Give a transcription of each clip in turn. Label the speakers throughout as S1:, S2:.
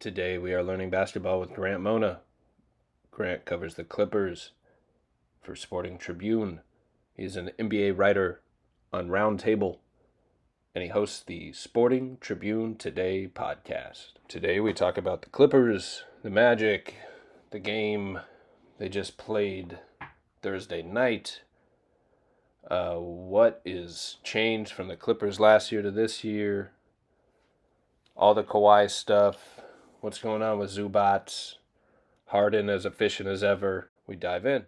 S1: Today we are learning basketball with Grant Mona. Grant covers the Clippers for Sporting Tribune. He's an NBA writer on Roundtable, and he hosts the Sporting Tribune Today podcast. Today we talk about the Clippers, the Magic, the game they just played Thursday night. What is changed from the Clippers last year to this year? All the Kawhi stuff. What's going on with Zubac? Harden as efficient as ever. We dive in.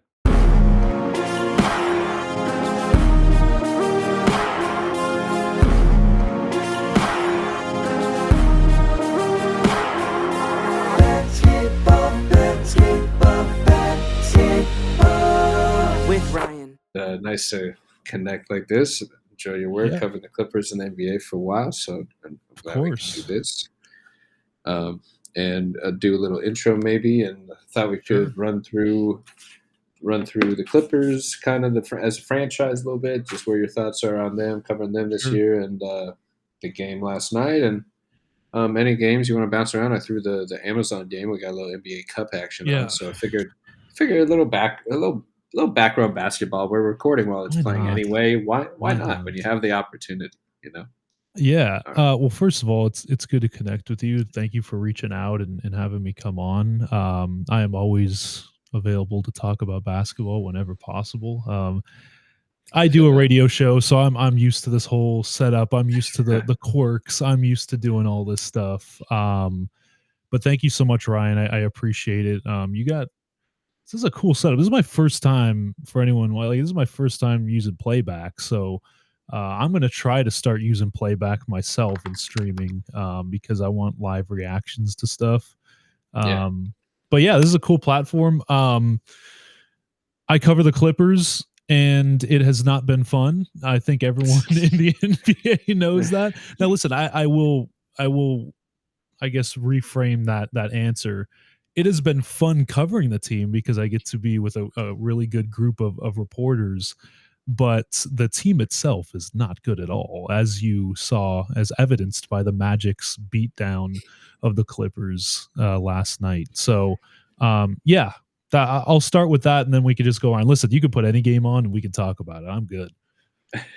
S2: With Ryan.
S3: Nice to connect like this. Enjoy your work covering the Clippers and the NBA for a while, so I'm glad we can do this. And do a little intro maybe, and I thought we could run through the Clippers kind of as a franchise a little bit, just where your thoughts are on them, covering them this year, and the game last night, and any games you want to bounce around. I threw the Amazon game. We got a little NBA Cup action on, so I figured a little background basketball. We're recording while it's playing anyway. Why not? When you have the opportunity, you know.
S4: Yeah. Well, first of all, it's good to connect with you. Thank you for reaching out and having me come on. I am always available to talk about basketball whenever possible. I do a radio show, so I'm used to this whole setup. I'm used to the quirks. I'm used to doing all this stuff. But thank you so much, Ryan. I appreciate it. This is a cool setup. This is my first time for anyone. This is my first time using playback, so I'm going to try to start using playback myself in streaming because I want live reactions to stuff. But yeah, this is a cool platform. I cover the Clippers, and it has not been fun. I think everyone in the NBA knows that. Now, listen, I will, I guess, reframe that answer. It has been fun covering the team because I get to be with a really good group of reporters, but the team itself is not good at all, as you saw, as evidenced by the Magic's beatdown of the Clippers last night. So, I'll start with that, and then we could just go on. Listen, you can put any game on, and we can talk about it. I'm good.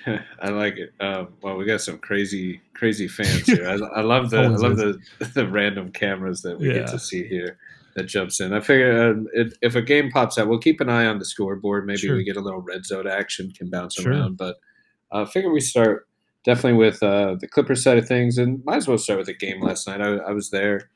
S3: I like it. Well, we got some crazy fans here. I love the random cameras that we get to see here. That jumps in. I figure if a game pops out, we'll keep an eye on the scoreboard. Maybe we get a little red zone action, can bounce around. But I figure we start definitely with the Clippers side of things, and might as well start with the game last night. I was there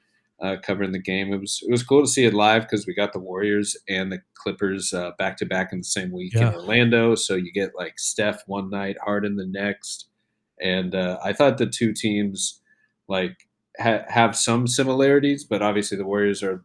S3: covering the game. It was cool to see it live because we got the Warriors and the Clippers back to back in the same week in Orlando. So you get like Steph one night, Harden the next, and I thought the two teams have some similarities, but obviously the Warriors are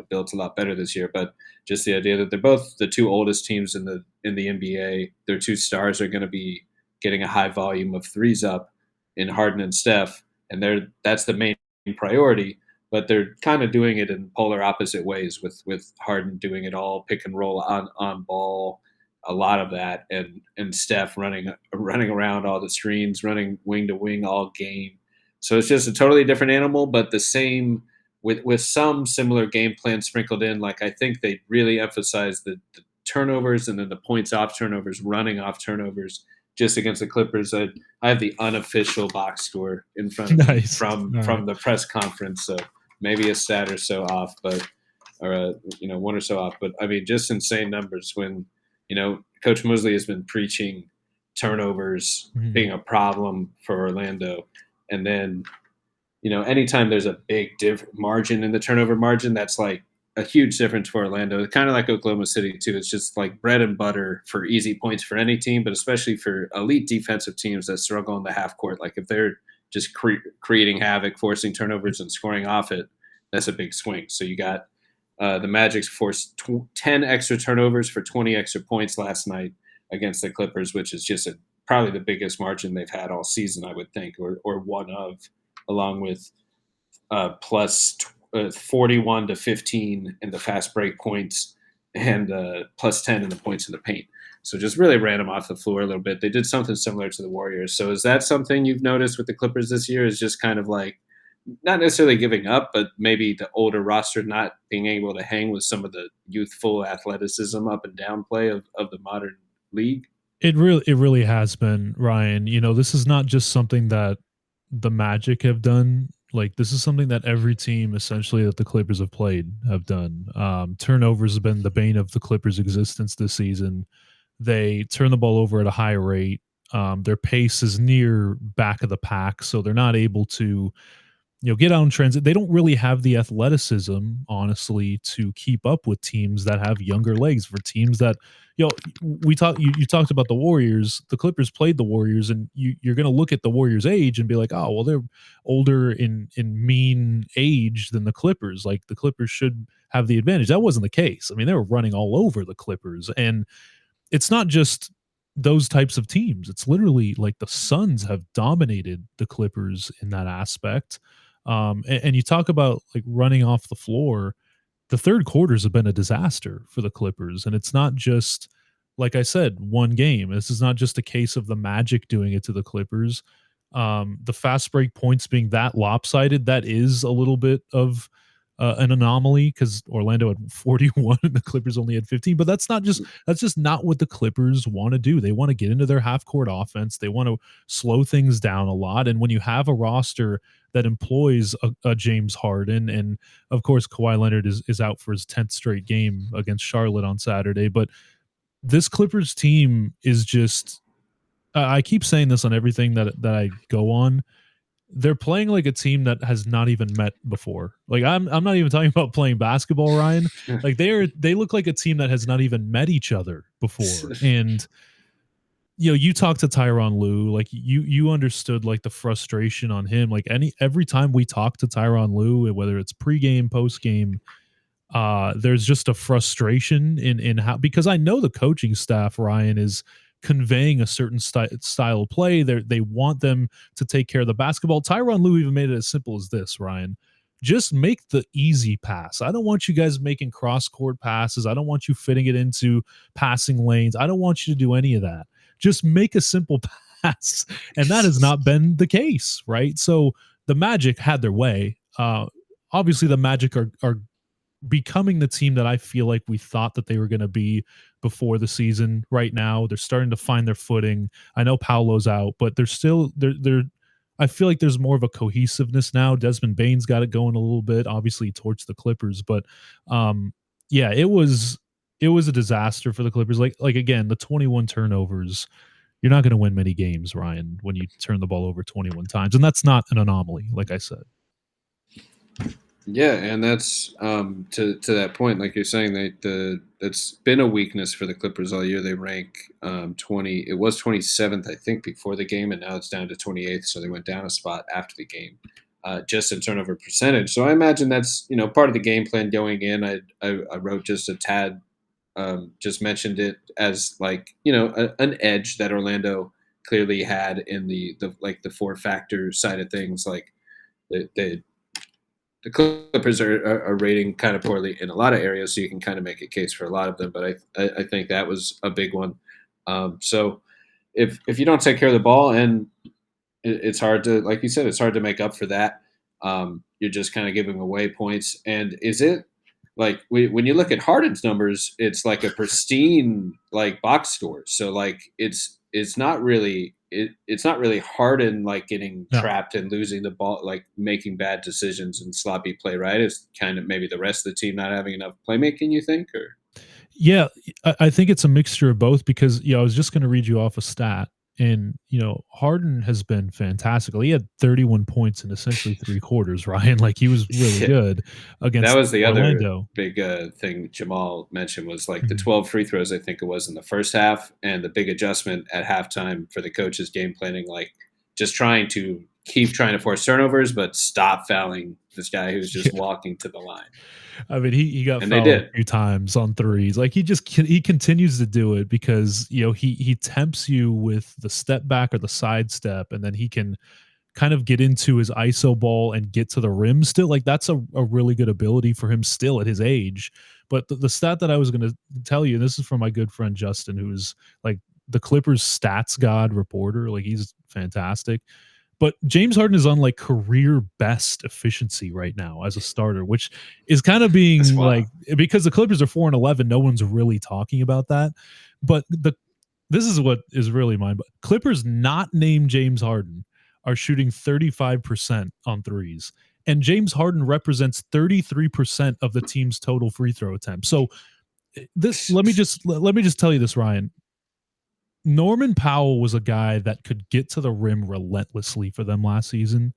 S3: built a lot better this year. But just the idea that they're both the two oldest teams in the NBA, their two stars are going to be getting a high volume of threes up in Harden and Steph, and that's the main priority. But they're kind of doing it in polar opposite ways, with Harden doing it all pick and roll on ball, a lot of that, and Steph running around all the screens, running wing to wing all game. So it's just a totally different animal, but the same with some similar game plan sprinkled in. Like I think they really emphasize the turnovers and then the points off turnovers, running off turnovers. Just against the Clippers, I have the unofficial box score in front of me from the press conference. So maybe a stat or so off, or one or so off. But I mean, just insane numbers when Coach Mosley has been preaching turnovers being a problem for Orlando. And then, anytime there's a big margin in the turnover margin, that's like a huge difference for Orlando. Kind of like Oklahoma City, too. It's just like bread and butter for easy points for any team, but especially for elite defensive teams that struggle in the half court. Like if they're just creating havoc, forcing turnovers and scoring off it, that's a big swing. So you got the Magic forced 10 extra turnovers for 20 extra points last night against the Clippers, which is just probably the biggest margin they've had all season, I would think, or one of, along with plus 41 to 15 in the fast break points and plus 10 in the points in the paint. So just really ran them off the floor a little bit. They did something similar to the Warriors. So is that something you've noticed with the Clippers this year, is just kind of like not necessarily giving up, but maybe the older roster not being able to hang with some of the youthful athleticism up and down play of the modern league?
S4: It really has been, Ryan. This is not just something that the Magic have done. Like, this is something that every team essentially that the Clippers have played have done. Turnovers have been the bane of the Clippers' existence this season. They turn the ball over at a high rate. Their pace is near back of the pack, so they're not able to get out in transit. They don't really have the athleticism, honestly, to keep up with teams that have younger legs. For teams that, you talked about the Warriors. The Clippers played the Warriors, and you're going to look at the Warriors' age and be like, oh, well, they're older in mean age than the Clippers. Like, the Clippers should have the advantage. That wasn't the case. I mean, they were running all over the Clippers, and it's not just those types of teams. It's literally like the Suns have dominated the Clippers in that aspect. And you talk about like running off the floor. The third quarters have been a disaster for the Clippers, and it's not just, like I said, one game. This is not just a case of the Magic doing it to the Clippers. The fast break points being that lopsided, that is a little bit of an anomaly, because Orlando had 41 and the Clippers only had 15. But that's just not what the Clippers want to do. They want to get into their half court offense. They want to slow things down a lot. And when you have a roster that employs a James Harden, and of course Kawhi Leonard is out for his 10th straight game against Charlotte on Saturday, but this Clippers team is just, I keep saying this on everything that I go on. They're playing like a team that has not even met before. Like, I'm not even talking about playing basketball, Ryan. Like, they look like a team that has not even met each other before. And you talked to Tyronn Lue, like you understood like the frustration on him. Like, every time we talk to Tyronn Lue, whether it's pregame, postgame, there's just a frustration in how, because I know the coaching staff, Ryan, is conveying a certain style of play. They want them to take care of the basketball. Tyronn Lue even made it as simple as this, Ryan. Just make the easy pass. I don't want you guys making cross-court passes. I don't want you fitting it into passing lanes. I don't want you to do any of that. Just make a simple pass. And that has not been the case, right? So the Magic had their way. Obviously, the Magic are becoming the team that I feel like we thought that they were going to be before the season. Right now, they're starting to find their footing. I know Paolo's out, but they're still they're I feel like there's more of a cohesiveness now. Desmond Bane's got it going a little bit. Obviously, he torched the Clippers, but yeah, it was a disaster for the Clippers. Like again, the 21 turnovers. You're not going to win many games, Ryan, when you turn the ball over 21 times, and that's not an anomaly, like I said.
S3: Yeah, and that's to that point, like you're saying, that's been a weakness for the Clippers all year. They rank 20. It was 27th, I think, before the game, and now it's down to 28th. So they went down a spot after the game, just in turnover percentage. So I imagine that's part of the game plan going in. I wrote just a tad, just mentioned it as like an edge that Orlando clearly had in the like the 4-factor side of things, like the Clippers are rating kind of poorly in a lot of areas, so you can kind of make a case for a lot of them. But I think that was a big one. So if you don't take care of the ball, and it's hard to, like you said, it's hard to make up for that. You're just kind of giving away points. And is it like when you look at Harden's numbers, it's like a pristine like box score. So like it's not really. It's not really Harden like getting trapped and losing the ball, like making bad decisions and sloppy play, right? It's kind of maybe the rest of the team not having enough playmaking, you think? Or
S4: yeah, I think it's a mixture of both, because I was just going to read you off a stat, and Harden has been fantastic. He had 31 points in essentially 3 quarters, Ryan. Like, he was really good against
S3: that was the
S4: Orlando.
S3: Other big thing Jamal mentioned was like the 12 free throws, I think it was, in the first half, and the big adjustment at halftime for the coaches game planning, like just trying to force turnovers but stop fouling this guy who's just walking to the line.
S4: I mean, he got fouled a few times on threes. Like, he continues to do it because he tempts you with the step back or the side step, and then he can kind of get into his ISO ball and get to the rim still. Like, that's a really good ability for him still at his age. But the stat that I was going to tell you, and this is from my good friend Justin, who's like the Clippers stats god reporter. Like, he's fantastic. But James Harden is on like career best efficiency right now as a starter, which is kind of being like, because the Clippers are 4-11, no one's really talking about that. But this is what is really mine. But Clippers not named James Harden are shooting 35% on threes. And James Harden represents 33% of the team's total free throw attempts. So let me just tell you this, Ryan. Norman Powell was a guy that could get to the rim relentlessly for them last season.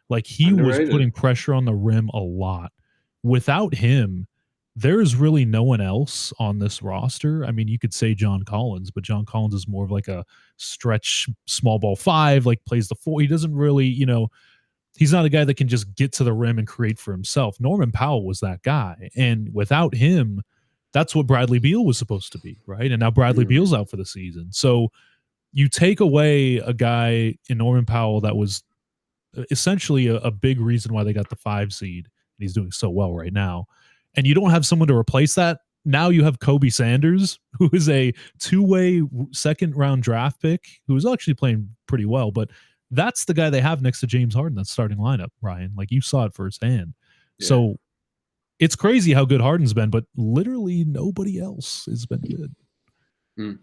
S4: Like, he was putting pressure on the rim a lot. Without him, there's really no one else on this roster. I mean, you could say John Collins, but John Collins is more of like a stretch small ball 5, like plays the 4. He doesn't really, he's not a guy that can just get to the rim and create for himself. Norman Powell was that guy. And without him, that's what Bradley Beal was supposed to be, right? And now Bradley Beal's out for the season. So you take away a guy in Norman Powell that was essentially a big reason why they got the 5 seed, and he's doing so well right now. And you don't have someone to replace that. Now you have Kobe Sanders, who is a 2-way second-round draft pick, who is actually playing pretty well. But that's the guy they have next to James Harden, that's starting lineup, Ryan. Like, you saw it firsthand. Yeah. So it's crazy how good Harden's been, but literally nobody else has been good.
S3: And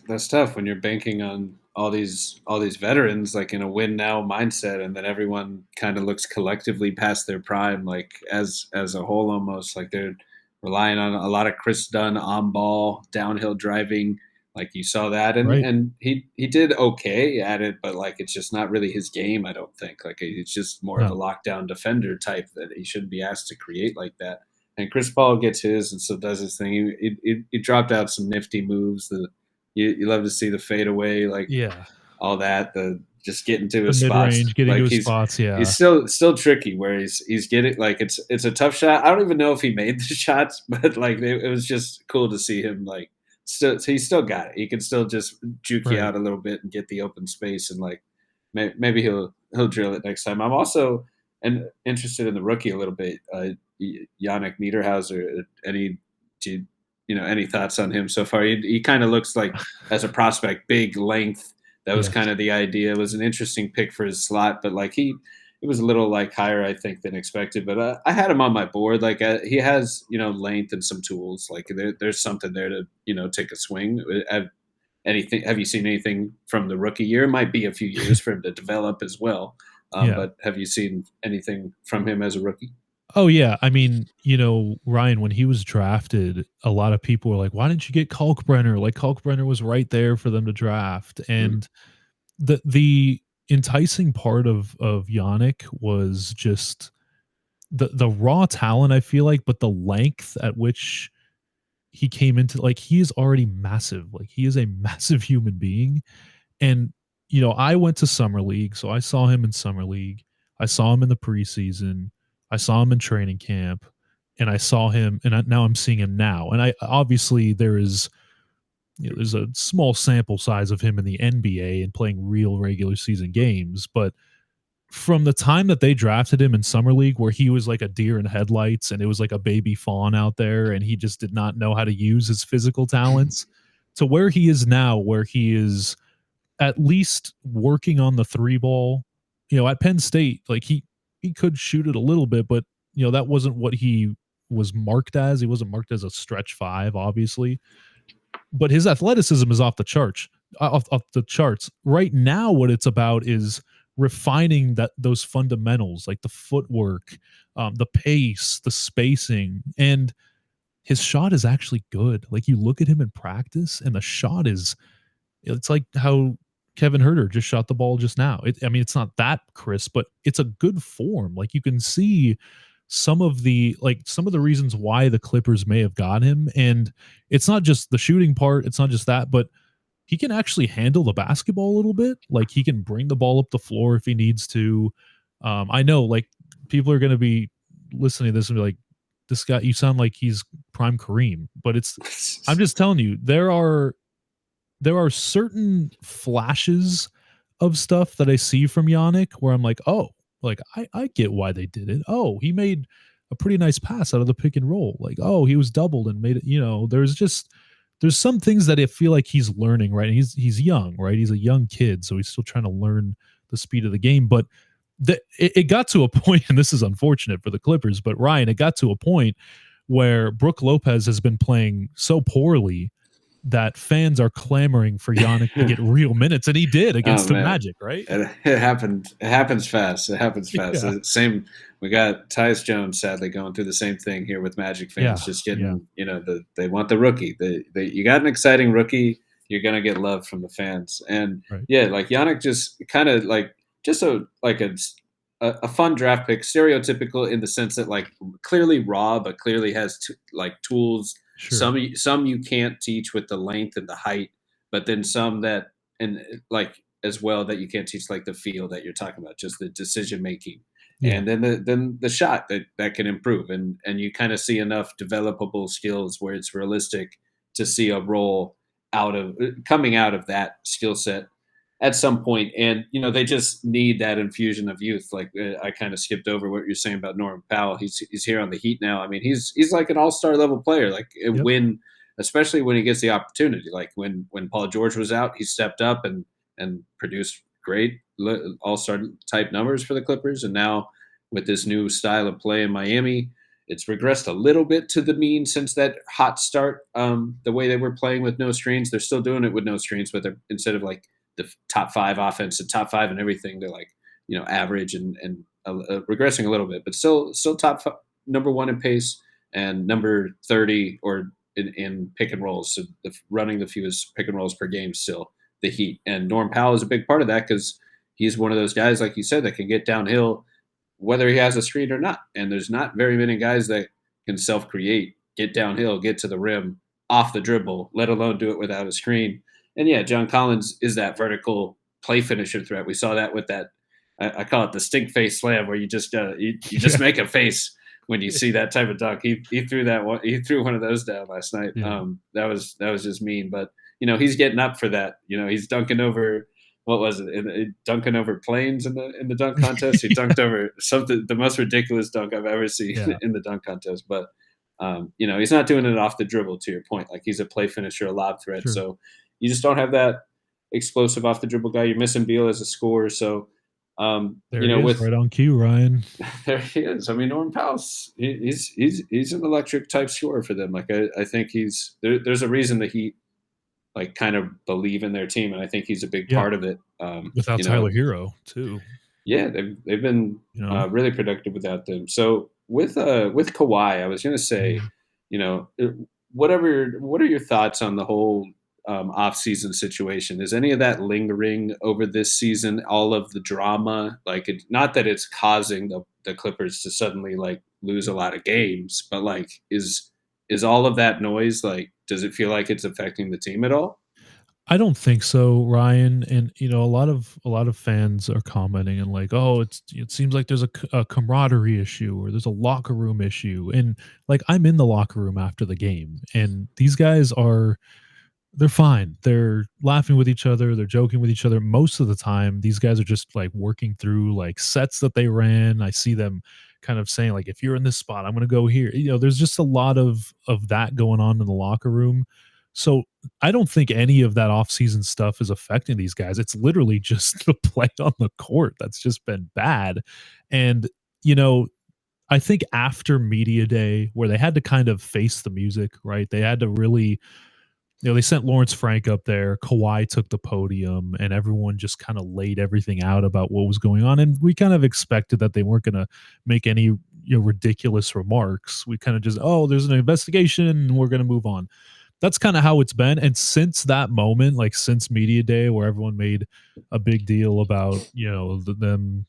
S3: that's tough when you're banking on all these veterans, like in a win now mindset, and then everyone kind of looks collectively past their prime, like as a whole, almost like they're relying on a lot of Chris Dunn on ball downhill driving. Like, you saw that, and he did okay at it, but like, it's just not really his game, I don't think. Like, it's just more of a lockdown defender type that he shouldn't be asked to create like that. And Chris Paul gets his, and so does his thing. He dropped out some nifty moves. You love to see the fadeaway, like all that. The just getting to his spots,
S4: getting to his spots. Yeah,
S3: he's still tricky where he's getting, like, it's a tough shot. I don't even know if he made the shots, but like it was just cool to see him, like. He's still got it. He can still just juke you out a little bit and get the open space, and like maybe he'll drill it next time. I'm also interested in the rookie a little bit, Yannick Niederhauser. Any thoughts on him so far? He kind of looks like, as a prospect, big length. That was kind of the idea. It was an interesting pick for his slot, but like it was a little like higher, I think, than expected. But I had him on my board. Like, he has, length and some tools. Like, there's something there to, take a swing. Have you seen anything from the rookie year? It might be a few years for him to develop as well. But have you seen anything from him as a rookie?
S4: Oh, yeah. I mean, Ryan, when he was drafted, a lot of people were like, why didn't you get Kalkbrenner? Like, Kalkbrenner was right there for them to draft. And the enticing part of Yannick was just the raw talent, I feel like, but the length at which he came into, like, he is already massive. Like, he is a massive human being. And, I went to Summer League, so I saw him in Summer League. I saw him in the preseason. I saw him in training camp, and I saw him, and now I'm seeing him now. And obviously there's a small sample size of him in the NBA and playing real regular season games. But from the time that they drafted him in Summer League, where he was like a deer in headlights and it was like a baby fawn out there and he just did not know how to use his physical talents, to where he is now, where he is at least working on the 3 ball, at Penn State, like he could shoot it a little bit, but that wasn't what he was marked as. He wasn't marked as a stretch 5, obviously. But his athleticism is off the charts. Right now, what it's about is refining those fundamentals, like the footwork, the pace, the spacing, and his shot is actually good. Like, you look at him in practice, and the shot it's like how Kevin Huerter just shot the ball just now. It's not that crisp, but it's a good form. Like, you can see some of the reasons why the Clippers may have got him. And it's not just the shooting part. It's not just that, but he can actually handle the basketball a little bit. Like, he can bring the ball up the floor if he needs to. I know, like, people are going to be listening to this and be like, this guy, you sound like he's prime Kareem, but I'm just telling you, there are certain flashes of stuff that I see from Yannick where I'm like, oh, like, I get why they did it. Oh, he made a pretty nice pass out of the pick and roll. Like, oh, he was doubled and made it, there's some things that I feel like he's learning, right? And he's young, right? He's a young kid, so he's still trying to learn the speed of the game. But it got to a point, and this is unfortunate for the Clippers, but Ryan, it got to a point where Brook Lopez has been playing so poorly that fans are clamoring for Giannis to get real minutes, and he did against the Magic, right?
S3: It happened. It happens fast. It happens fast.
S4: Yeah.
S3: Same. We got Tyus Jones sadly going through the same thing here with Magic fans. Just getting, they want the rookie. You got an exciting rookie. You're gonna get love from the fans, and like Giannis just kind of like just a fun draft pick, stereotypical in the sense that like clearly raw, but clearly has tools. Sure. Some you can't teach with the length and the height, but then some that and like as well that you can't teach, like the feel that you're talking about, just the decision making, and then the shot that can improve, and you kind of see enough developable skills where it's realistic to see a role coming out of that skill set at some point. And they just need that infusion of youth. Like I kind of skipped over what you're saying about Norm Powell. He's here on the Heat now. I mean, he's like an all-star level player. Like especially when he gets the opportunity. Like when Paul George was out, he stepped up and produced great all-star type numbers for the Clippers. And now with this new style of play in Miami, it's regressed a little bit to the mean since that hot start. The way they were playing with no screens, they're still doing it with no screens, but instead of like the top 5 offense, the top 5 and everything, they're like, average and regressing a little bit, but still number 1 in pace and number 30 or in pick and rolls. So running the fewest pick and rolls per game, still the Heat. And Norm Powell is a big part of that because he's one of those guys, like you said, that can get downhill whether he has a screen or not. And there's not very many guys that can self-create, get downhill, get to the rim off the dribble, let alone do it without a screen. And John Collins is that vertical play finisher threat. We saw that with that. I call it the stink face slam, where you just make a face when you see that type of dunk. He threw that one. He threw one of those down last night.
S4: Yeah.
S3: That was just mean. But he's getting up for that. He's dunking over. What was it? Dunking over planes in the dunk contest. He dunked over something, the most ridiculous dunk I've ever seen in the dunk contest. But he's not doing it off the dribble. To your point, like he's a play finisher, a lob threat. Sure. So you just don't have that explosive off the dribble guy. You're missing Beal as a scorer. So
S4: there he is, right on cue, Ryan.
S3: There he is. I mean, Norm Powell's he's an electric type scorer for them. Like I think there's a reason the Heat like kind of believe in their team, and I think he's a big part of it.
S4: Without Tyler Hero too.
S3: Yeah, they've been really productive without them. So with Kawhi, I was going to say, what are your thoughts on the whole off-season situation? Is any of that lingering over this season? All of the drama, not that it's causing the Clippers to suddenly like lose a lot of games, but like is all of that noise, like, does it feel like it's affecting the team at all?
S4: I don't think so, Ryan. And a lot of fans are commenting and like, oh, it seems like there's a camaraderie issue or there's a locker room issue. And like, I'm in the locker room after the game, and these guys they're fine. They're laughing with each other. They're joking with each other. Most of the time, these guys are just like working through like sets that they ran. I see them kind of saying like, if you're in this spot, I'm going to go here. There's just a lot of that going on in the locker room. So I don't think any of that off-season stuff is affecting these guys. It's literally just the play on the court that's just been bad. And, I think after media day, where they had to kind of face the music, right? They had to really, they sent Lawrence Frank up there. Kawhi took the podium, and everyone just kind of laid everything out about what was going on. And we kind of expected that they weren't going to make any ridiculous remarks. We kind of just, there's an investigation and we're going to move on. That's kind of how it's been. And since that moment, like since media day, where everyone made a big deal about, them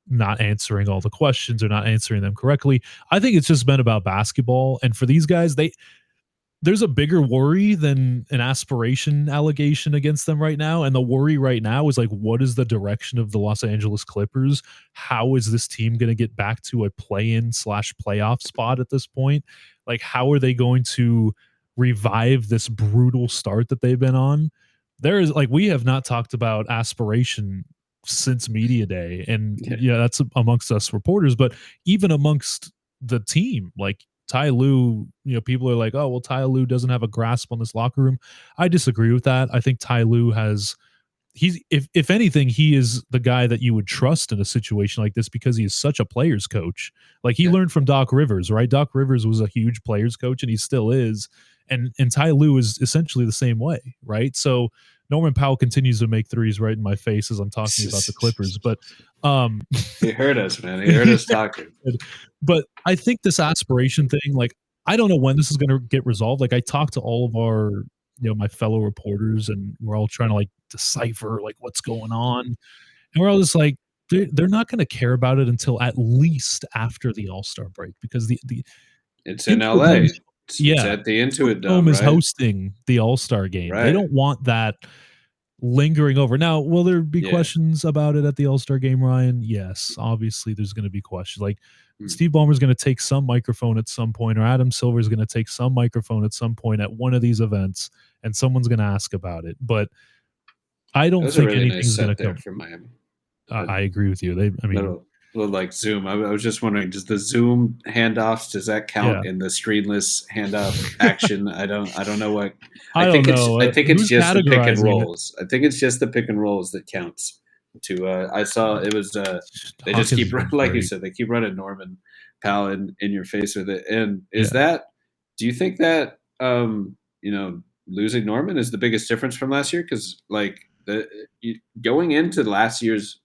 S4: not answering all the questions or not answering them correctly, I think it's just been about basketball. And for these guys, there's a bigger worry than an aspiration allegation against them right now. And the worry right now is like, what is the direction of the Los Angeles Clippers? How is this team going to get back to a play-in/playoff spot at this point? Like, how are they going to revive this brutal start that they've been on? There is like, we have not talked about aspiration since media day. And that's amongst us reporters, but even amongst the team, like, Ty Lue, people are like, oh, well, Ty Lue doesn't have a grasp on this locker room. I disagree with that. I think Ty Lue has if anything, he is the guy that you would trust in a situation like this because he is such a player's coach. Like he learned from Doc Rivers, right? Doc Rivers was a huge player's coach, and he still is. And Ty Lue is essentially the same way, right? So Norman Powell continues to make threes right in my face as I'm talking about the Clippers, but
S3: he heard us, man. He heard us talking.
S4: But I think this aspiration thing, like, I don't know when this is going to get resolved. Like, I talked to all of our, my fellow reporters, and we're all trying to like decipher like what's going on, and we're all just like, they're not going to care about it until at least after the All-Star break, because the
S3: it's in LA.
S4: It's
S3: at the Intuit Dome,
S4: is hosting the All-Star game. Right. They don't want that lingering over. Now, will there be questions about it at the All-Star game, Ryan? Yes, obviously there's going to be questions. Like Steve Ballmer's going to take some microphone at some point, or Adam Silver's going to take some microphone at some point at one of these events, and someone's going to ask about it. But I don't think really anything's going to come
S3: from Miami.
S4: I agree with you.
S3: Little like Zoom. I was just wondering, does the Zoom handoffs, does that count in the screenless handoff action? I don't know what. I think it's just the pick and rolls. I think it's just the pick and rolls that counts. I saw it was they just keep like you said, they keep running Norman Powell in your face with it. And do you think that losing Norman is the biggest difference from last year? Because like going into last year's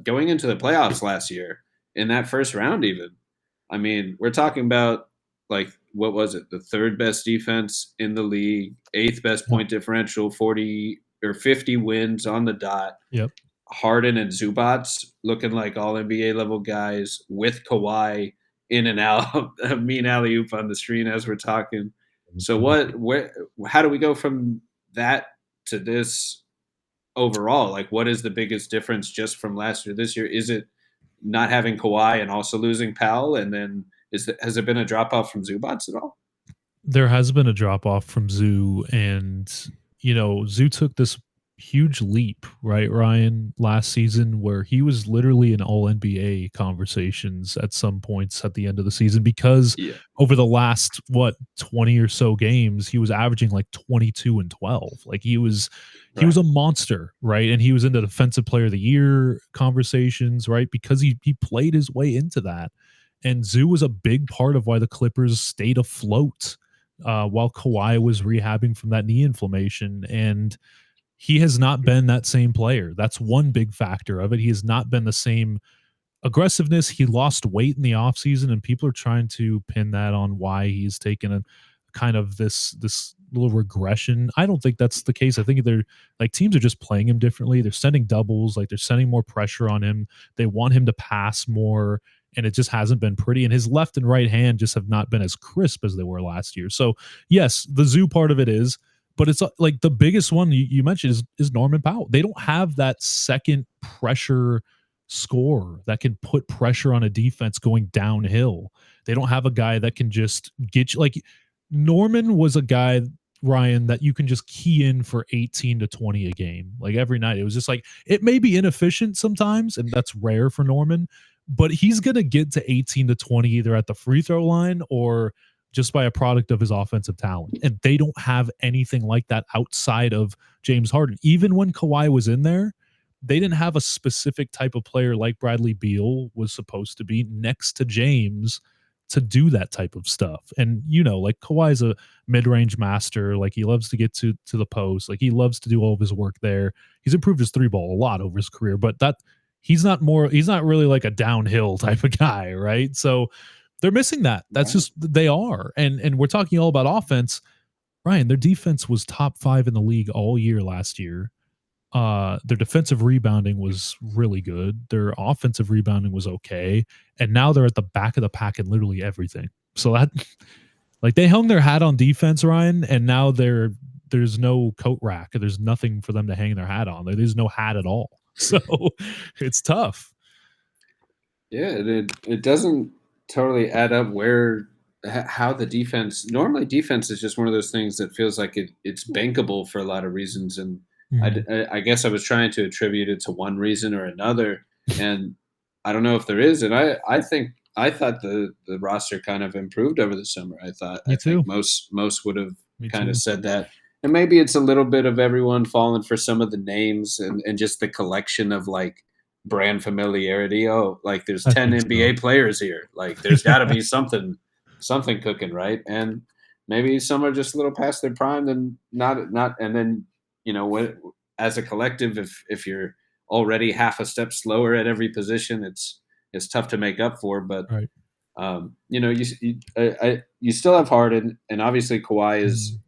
S3: going into the playoffs last year in that first round, even, I mean, we're talking about like, what was it? The third best defense in the league, 8th best point differential, 40 or 50 wins on the dot.
S4: Yep.
S3: Harden and Zubac looking like all NBA level guys with Kawhi in and out, a mean alley-oop on the screen as we're talking. So how do we go from that to this overall? Like, what is the biggest difference just from last year, this year? Is it not having Kawhi and also losing Powell? And then has there been a drop off from Zubac at all?
S4: There has been a drop off from Zoo, and Zoo took this huge leap, right, Ryan, last season, where he was literally in all NBA conversations at some points at the end of the season, because over the last 20 or so games, he was averaging like 22 and 12. Like he was a monster, right? And he was in the defensive player of the year conversations, right? Because he played his way into that. And Zoo was a big part of why the Clippers stayed afloat while Kawhi was rehabbing from that knee inflammation. And he has not been that same player. That's one big factor of it. He has not been the same aggressiveness. He lost weight in the offseason, and people are trying to pin that on why he's taken a kind of this little regression. I don't think that's the case. I think they're like, teams are just playing him differently. They're sending doubles, like they're sending more pressure on him. They want him to pass more, and it just hasn't been pretty. And his left and right hand just have not been as crisp as they were last year. So yes, the Zoo part of it is, but it's like the biggest one you mentioned is Norman Powell. They don't have that second pressure scorer that can put pressure on a defense going downhill. They don't have a guy that can just get you. Like Norman was a guy, Ryan, that you can just key in for 18 to 20 a game. Like every night, it was just like, it may be inefficient sometimes, and that's rare for Norman, but he's going to get to 18 to 20 either at the free throw line or just by a product of his offensive talent. And they don't have anything like that outside of James Harden. Even when Kawhi was in there, they didn't have a specific type of player like Bradley Beal was supposed to be next to James to do that type of stuff. And, like Kawhi's a mid-range master. Like he loves to get to the post. Like he loves to do all of his work there. He's improved his 3-ball a lot over his career, but he's not really like a downhill type of guy. Right. So they're missing that. That's just, they are. And we're talking all about offense. Ryan, their defense was top 5 in the league all year last year. Their defensive rebounding was really good. Their offensive rebounding was okay. And now they're at the back of the pack in literally everything. So that, like, they hung their hat on defense, Ryan, and now there's no coat rack. There's nothing for them to hang their hat on. There's no hat at all. So it's tough.
S3: Yeah, it doesn't totally add up how the defense. Normally defense is just one of those things that feels like it's bankable for a lot of reasons, and I guess I was trying to attribute it to one reason or another, and I don't know if there is. And I thought the roster kind of improved over the summer. I think most would have kind of said that, And maybe it's a little bit of everyone falling for some of the names and just the collection of like brand familiarity. Oh, like there's
S4: I
S3: 10
S4: think
S3: NBA
S4: so.
S3: players here. Like there's got to be something cooking, right? And maybe some are just a little past their prime, then not. And then when as a collective, if you're already half a step slower at every position, it's tough to make up for. But
S4: Right.
S3: you still have Harden, and obviously Kawhi
S4: Mm.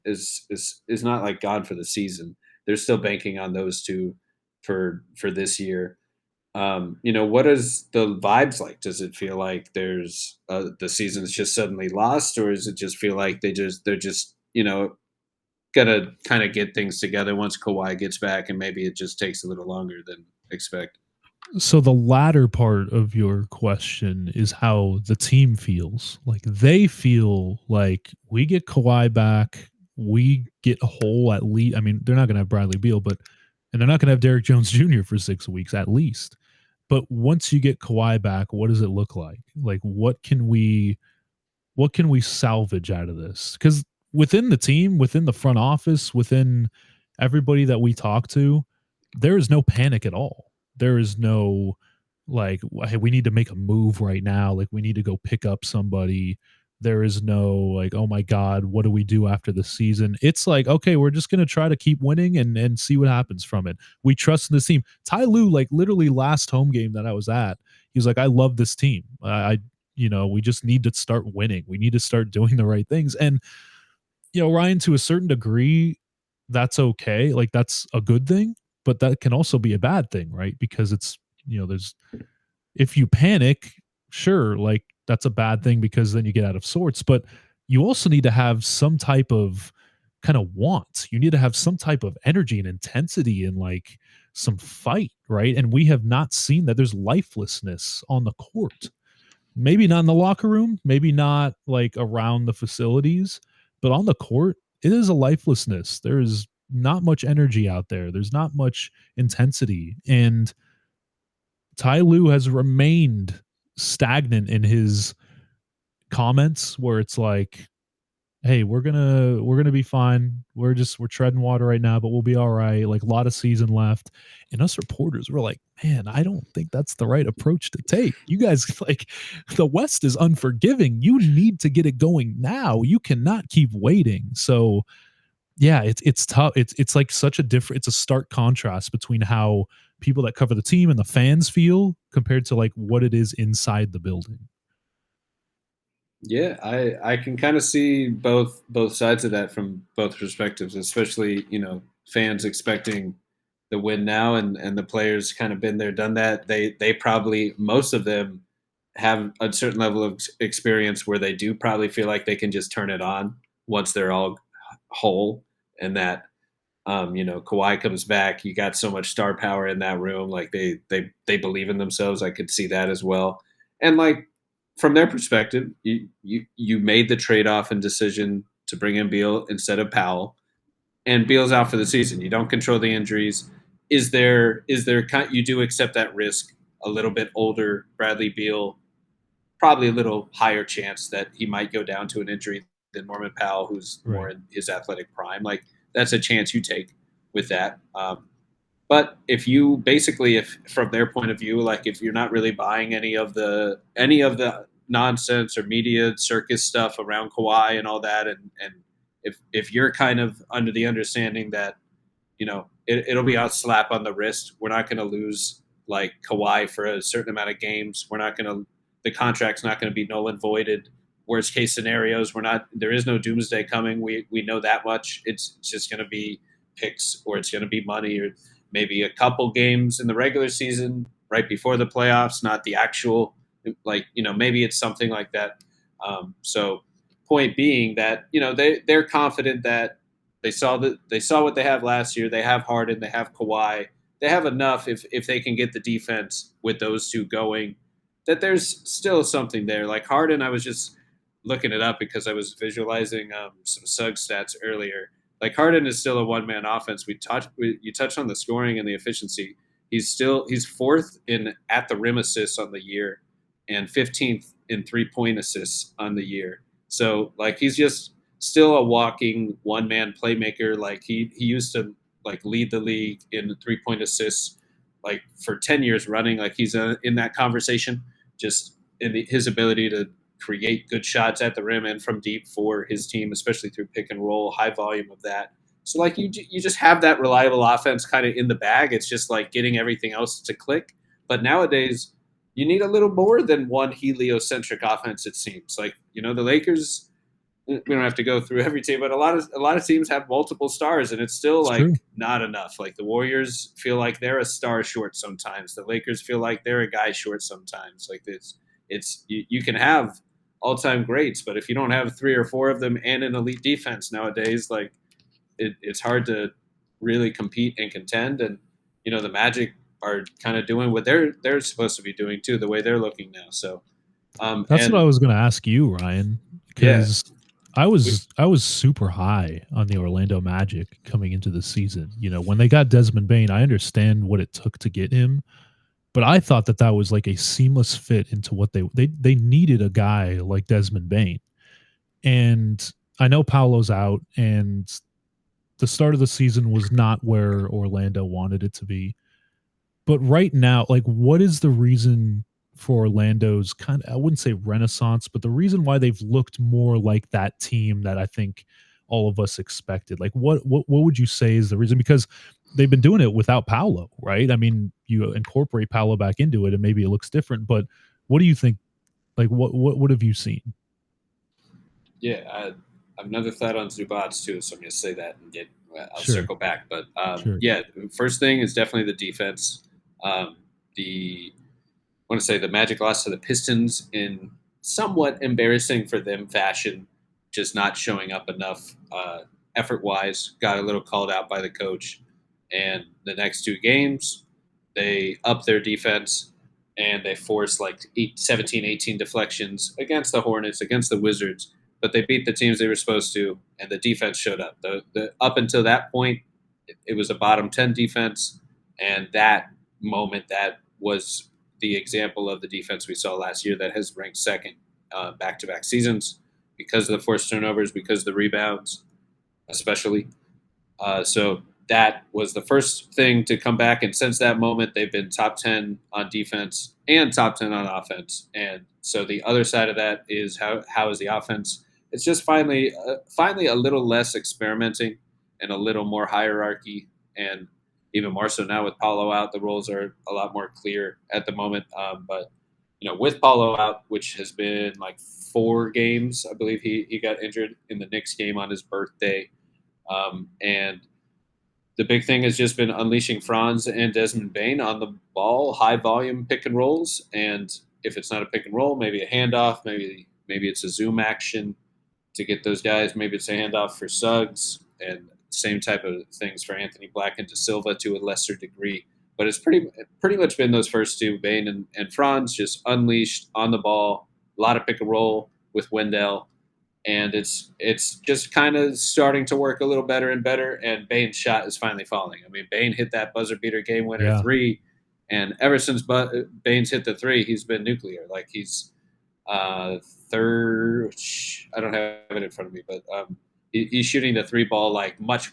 S3: is not like gone for the season. They're still banking on those two for this year. What is the vibes like? Does it feel like there's the season's just suddenly lost, or does it just feel like they're just gonna kind of get things together once Kawhi gets back, and maybe it just takes a little longer than expected?
S4: So the latter part of your question is how the team feels. Like they feel like we get Kawhi back, we get a whole at least. I mean, they're not going to have Bradley Beal, and they're not going to have Derrick Jones Jr. for 6 weeks at least. But once you get Kawhi back, what does it look like? Like what can we salvage out of this? Because within the team, within the front office, within everybody that we talk to, there is no panic at all. There is no like, hey, we need to make a move right now. Like, we need to go pick up somebody. There is no like, oh my God, what do we do after the season? It's like, okay, we're just gonna try to keep winning and see what happens from it. We trust in this team. Ty Lue, like literally last home game that I was at, he was like, I love this team. We just need to start winning. We need to start doing the right things. And, Ryan, to a certain degree, that's okay. Like, that's a good thing, but that can also be a bad thing, right? Because if you panic, sure, like that's a bad thing because then you get out of sorts, but you also need to have some type of kind of want. You need to have some type of energy and intensity and like some fight, right? And we have not seen that. There's lifelessness on the court. Maybe not in the locker room, maybe not like around the facilities, but on the court, it is a lifelessness. There is not much energy out there. There's not much intensity. And Ty Lue has remained stagnant in his comments where it's like, hey, we're gonna be fine. We're treading water right now, but we'll be all right. Like a lot of season left. And us reporters were like, man, I don't think that's the right approach to take. You guys like the West is unforgiving. You need to get it going now. You cannot keep waiting. So yeah, it's tough. It's like such a different. It's a stark contrast between how people that cover the team and the fans feel compared to like what it is inside the building.
S3: Yeah, I can kind of see both sides of that from both perspectives, especially fans expecting the win now, and the players kind of been there, done that. They probably, most of them have a certain level of experience where they do probably feel like they can just turn it on once they're all whole, and that Kawhi comes back. You got so much star power in that room. Like they believe in themselves. I could see that as well. And like from their perspective, you made the trade off and decision to bring in Beal instead of Powell, and Beal's out for the season. You don't control the injuries. Is there you do accept that risk? A little bit older Bradley Beal, probably a little higher chance that he might go down to an injury than Norman Powell, who's more
S4: Right.
S3: in his athletic prime. Like that's a chance you take with that. But if from their point of view, like if you're not really buying any of the nonsense or media circus stuff around Kawhi and all that, and if you're kind of under the understanding that it'll be a slap on the wrist. We're not going to lose like Kawhi for a certain amount of games. We're not going to, the contract's not going to be null and voided. Worst case scenarios, there is no doomsday coming. We know that much. It's just going to be picks, or it's going to be money, or maybe a couple games in the regular season right before the playoffs, not the actual, maybe it's something like that. So point being that, they're confident that they saw what they have last year. They have Harden, they have Kawhi, they have enough if they can get the defense with those two going, that there's still something there. Like Harden, I was just looking it up because I was visualizing some Sugg stats earlier. Like Harden is still a one-man offense. You touched on the scoring and the efficiency. He's fourth in at the rim assists on the year, and 15th in 3-point assists on the year. So like he's just still a walking one-man playmaker. Like he used to like lead the league in 3-point assists like for 10 years running. Like he's in that conversation, just in his ability to create good shots at the rim and from deep for his team, especially through pick and roll, high volume of that. So like you just have that reliable offense kind of in the bag. It's just like getting everything else to click. But nowadays, you need a little more than one heliocentric offense. It seems like the Lakers. We don't have to go through every team, but a lot of teams have multiple stars, and it's still not enough. Like the Warriors feel like they're a star short sometimes. The Lakers feel like they're a guy short sometimes. Like it's you can have all-time greats, but if you don't have 3 or 4 of them and an elite defense nowadays, like it's hard to really compete and contend. And the Magic are kind of doing what they're supposed to be doing too, the way they're looking now. So
S4: that's what I was going to ask you, Ryan, because I was super high on the Orlando Magic coming into the season. When they got Desmond Bane, I understand what it took to get him, but I thought that was like a seamless fit into what they needed a guy like Desmond Bane. And I know Paolo's out, and the start of the season was not where Orlando wanted it to be. But right now, like, what is the reason for Orlando's kind of, I wouldn't say renaissance, but the reason why they've looked more like that team that I think all of us expected? Like, what would you say is the reason? Because they've been doing it without Paolo, right? I mean, you incorporate Paolo back into it and maybe it looks different, but what do you think? Like, what have you seen?
S3: Yeah, I have another thought on Zubac too, so I'm going to say that and I'll
S4: Sure.
S3: circle back. But
S4: Sure.
S3: yeah, first thing is definitely the defense. I want to say the Magic lost to the Pistons in somewhat embarrassing for them fashion, just not showing up enough effort-wise. Got a little called out by the coach. And the next 2 games, they upped their defense, and they forced like 17, 18 deflections against the Hornets, against the Wizards. But they beat the teams they were supposed to, and the defense showed up. The up until that point, it was a bottom 10 defense, and that moment, that was the example of the defense we saw last year that has ranked second back-to-back seasons because of the forced turnovers, because of the rebounds, especially. So that was the first thing to come back, and since that moment, they've been top 10 on defense and top 10 on offense. And so the other side of that is how is the offense? It's just finally a little less experimenting and a little more hierarchy, and even more so now with Paolo out, the roles are a lot more clear at the moment. But with Paolo out, which has been like 4 games, I believe he got injured in the Knicks game on his birthday, and the big thing has just been unleashing Franz and Desmond Bane on the ball, high volume pick and rolls, and if it's not a pick and roll, maybe a handoff, maybe it's a zoom action to get those guys, maybe it's a handoff for Suggs, and same type of things for Anthony Black and De Silva to a lesser degree. But it's pretty much been those first 2, Bane and Franz, just unleashed on the ball, a lot of pick and roll with Wendell, and it's just kind of starting to work a little better and better, and Bane's shot is finally falling. I mean, Bane hit that buzzer beater game winner 3, and ever since Bane's hit the 3, he's been nuclear. Like he's third, I don't have it in front of me, but he's shooting the 3 ball like much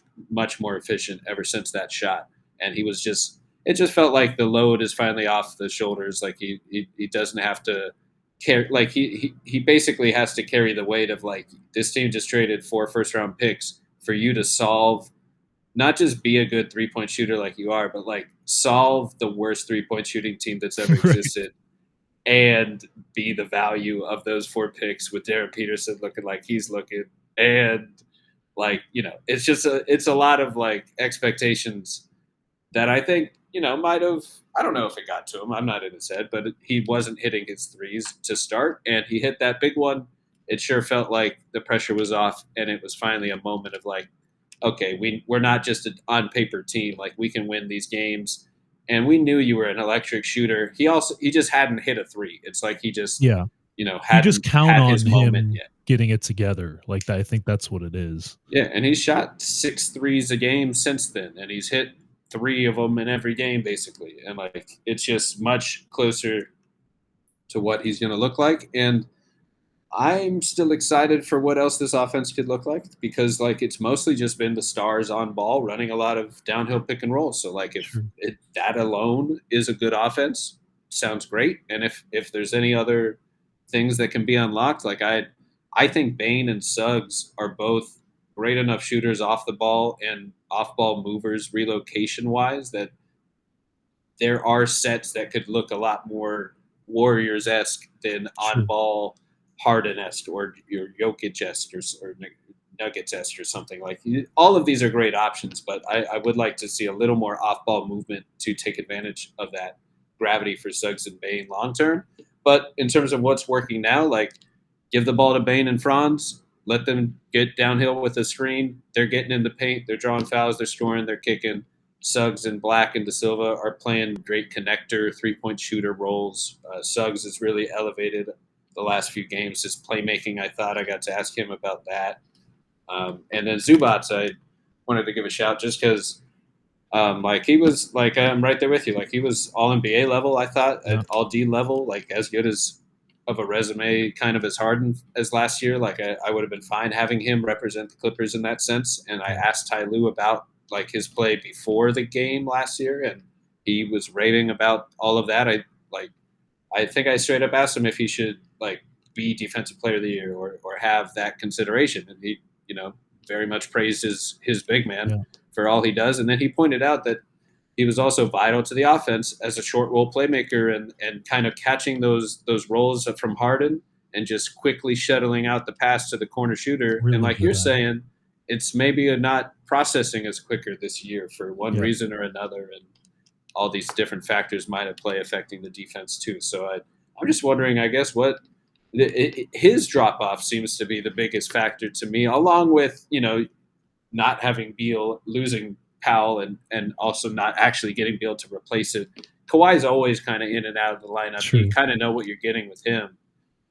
S3: more efficient ever since that shot. And it just felt like the load is finally off the shoulders. Like he doesn't have to carry, like he basically has to carry the weight of like, this team just traded 4 first-round picks for you to solve, not just be a good 3-point shooter like you are, but like solve the worst 3-point shooting team that's ever existed. And be the value of those 4 picks with Darren Peterson looking like he's looking. And like, it's just it's a lot of like expectations that I think, might have, I don't know if it got to him. I'm not in his head, but he wasn't hitting his threes to start, and he hit that big one. It sure felt like the pressure was off, and it was finally a moment of like, okay, we're not just an on paper team. Like we can win these games. And we knew you were an electric shooter. He just hadn't hit a 3. It's like he just, hadn't
S4: you just count on
S3: his moment yet.
S4: Getting it together. Like that, I think that's what it is.
S3: Yeah, and he's shot 6 threes a game since then, and he's hit 3 of them in every game basically. And like it's just much closer to what he's going to look like. And I'm still excited for what else this offense could look like because like it's mostly just been the stars on ball running a lot of downhill pick and roll. So like if that alone is a good offense, sounds great. And if there's any other things that can be unlocked, like I think Bane and Suggs are both great enough shooters off the ball and off ball movers relocation wise that there are sets that could look a lot more Warriors esque than on ball Harden esque or your Jokic esque or Nuggets esque or something. Like all of these are great options, but I would like to see a little more off ball movement to take advantage of that gravity for Suggs and Bane long term. But in terms of what's working now, like give the ball to Bane and Franz, let them get downhill with a screen. They're getting in the paint, they're drawing fouls, they're scoring, they're kicking. Suggs and Black and Da Silva are playing great connector, three-point shooter roles. Suggs has really elevated the last few games. His playmaking, I thought I got to ask him about that. And then Zubac, I wanted to give a shout just because, like he was like I'm right there with you. Like he was all NBA level, I thought, at all D level, like as good as of a resume, kind of as Harden as last year. Like I would have been fine having him represent the Clippers in that sense. And I asked Ty Lue about like his play before the game last year, and he was raving about all of that. I think I straight up asked him if he should like be Defensive Player of the Year or have that consideration, and he very much praised his big man for all he does, and then he pointed out that he was also vital to the offense as a short roll playmaker and kind of catching those rolls from Harden and just quickly shuttling out the pass to the corner shooter. Really, and like you're saying, it's maybe not processing as quicker this year for one reason or another, and all these different factors might have play affecting the defense too. So I'm just wondering, I guess, what his drop off seems to be the biggest factor to me, along with not having Beal, losing Powell, and also not actually getting Beal to replace it. Kawhi's always kind of in and out of the lineup. True. You kind of know what you're getting with him.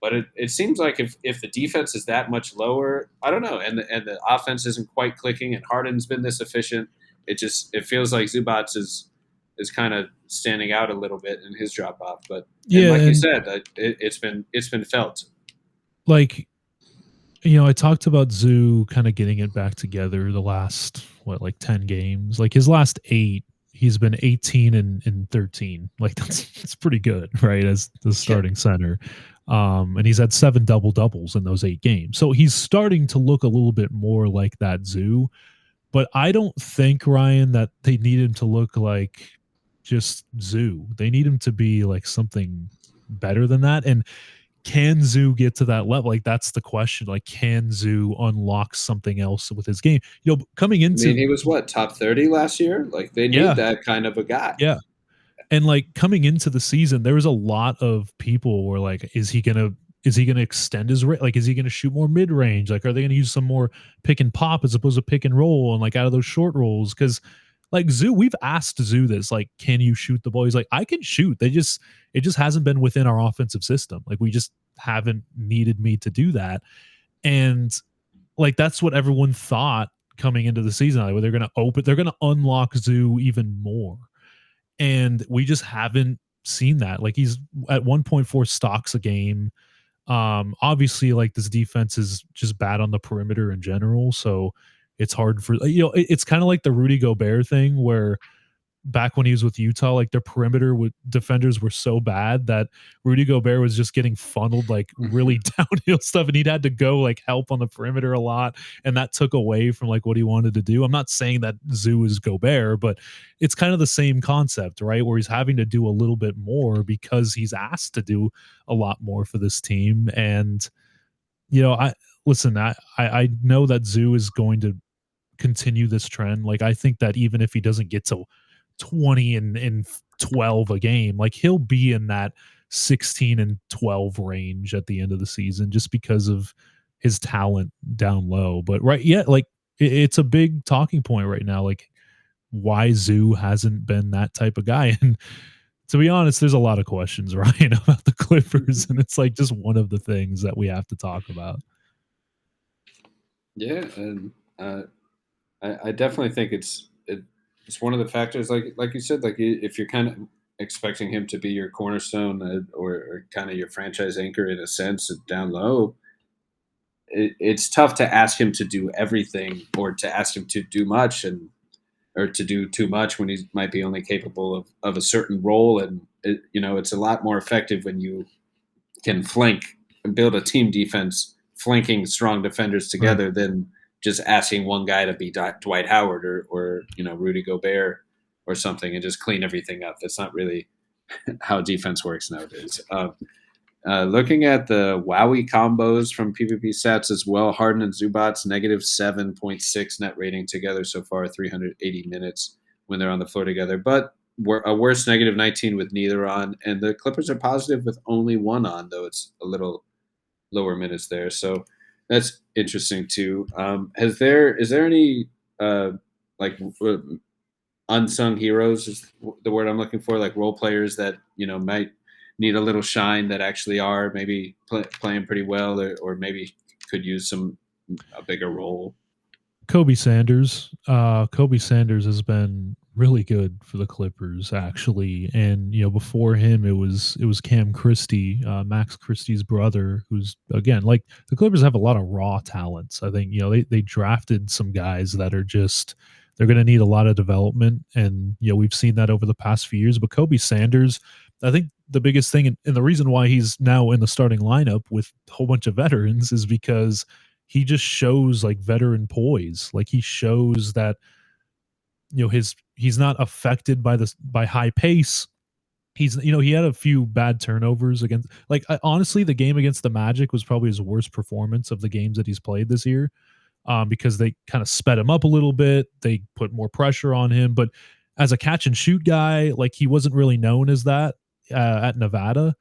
S3: But it seems like if the defense is that much lower, I don't know, and the offense isn't quite clicking, and Harden's been this efficient, it feels like Zubac is kind of standing out a little bit in his drop off. But like you said, it's been felt.
S4: Like, I talked about Zoo kind of getting it back together the last 10 games. Like his last 8, he's been 18 and 13. Like that's pretty good, right? As the starting center. And he's had 7 double-doubles in those 8 games. So he's starting to look a little bit more like that Zoo. But I don't think, Ryan, that they need him to look like just Zoo. They need him to be like something better than that. And can Zoo get to that level? Like that's the question. Like, can Zoo unlock something else with his game? Coming into
S3: he was top 30 last year. Like they need that kind of a guy.
S4: Yeah. And like coming into the season, there was a lot of people were like, is he gonna extend his rate? Like, is he gonna shoot more mid range? Like, are they gonna use some more pick and pop as opposed to pick and roll and like out of those short rolls? Because like Zoo, we've asked Zoo this, like, can you shoot the ball? He's like, I can shoot. It just hasn't been within our offensive system. Like we just haven't needed me to do that. And like that's what everyone thought coming into the season. Like, they're gonna unlock Zoo even more. And we just haven't seen that. Like he's at 1.4 stocks a game. Obviously, like this defense is just bad on the perimeter in general. So it's hard for it's kind of like the Rudy Gobert thing where back when he was with Utah, like their perimeter defenders were so bad that Rudy Gobert was just getting funneled like really downhill stuff, and he'd had to go like help on the perimeter a lot, and that took away from like what he wanted to do. I'm not saying that Zoo is Gobert, but it's kind of the same concept, right? Where he's having to do a little bit more because he's asked to do a lot more for this team. And I know that Zoo is going to continue this trend. Like I think that even if he doesn't get to 20 and 12 a game, like he'll be in that 16 and 12 range at the end of the season just because of his talent down low. But like it's a big talking point right now, like why Zoo hasn't been that type of guy. And to be honest, there's a lot of questions, Ryan, about the Clippers, and it's like just one of the things that we have to talk about.
S3: Yeah, and I definitely think it's one of the factors, like you said, like if you're kind of expecting him to be your cornerstone or kind of your franchise anchor in a sense down low, it's tough to ask him to do everything or to ask him to do much or to do too much when he might be only capable of a certain role. And it's a lot more effective when you can flank and build a team defense, flanking strong defenders together, than just asking one guy to be Dwight Howard or Rudy Gobert or something and just clean everything up. That's not really how defense works nowadays. Looking at the Wowie combos from PvP stats as well, Harden and Zubac, negative 7.6 net rating together so far, 380 minutes when they're on the floor together. But a worse negative 19 with neither on. And the Clippers are positive with only one on, though it's a little lower minutes there. So that's interesting too. Is there any unsung heroes is the word I'm looking for, like role players that might need a little shine that actually are maybe playing pretty well or maybe could use a bigger role?
S4: Kobe Sanders. Kobe Sanders has been really good for the Clippers, actually. And before him, it was Cam Christie, Max Christie's brother, who's again, like, the Clippers have a lot of raw talents. I think they drafted some guys that are just, they're going to need a lot of development, and we've seen that over the past few years. But Kobe Sanders, I think the biggest thing, and the reason why he's now in the starting lineup with a whole bunch of veterans, is because he just shows like veteran poise. Like, he shows that he's not affected by high pace. He had a few bad turnovers against, like, honestly, the game against the Magic was probably his worst performance of the games that he's played this year, because they kind of sped him up a little bit. They put more pressure on him, but as a catch and shoot guy, like, he wasn't really known as that at Nevada.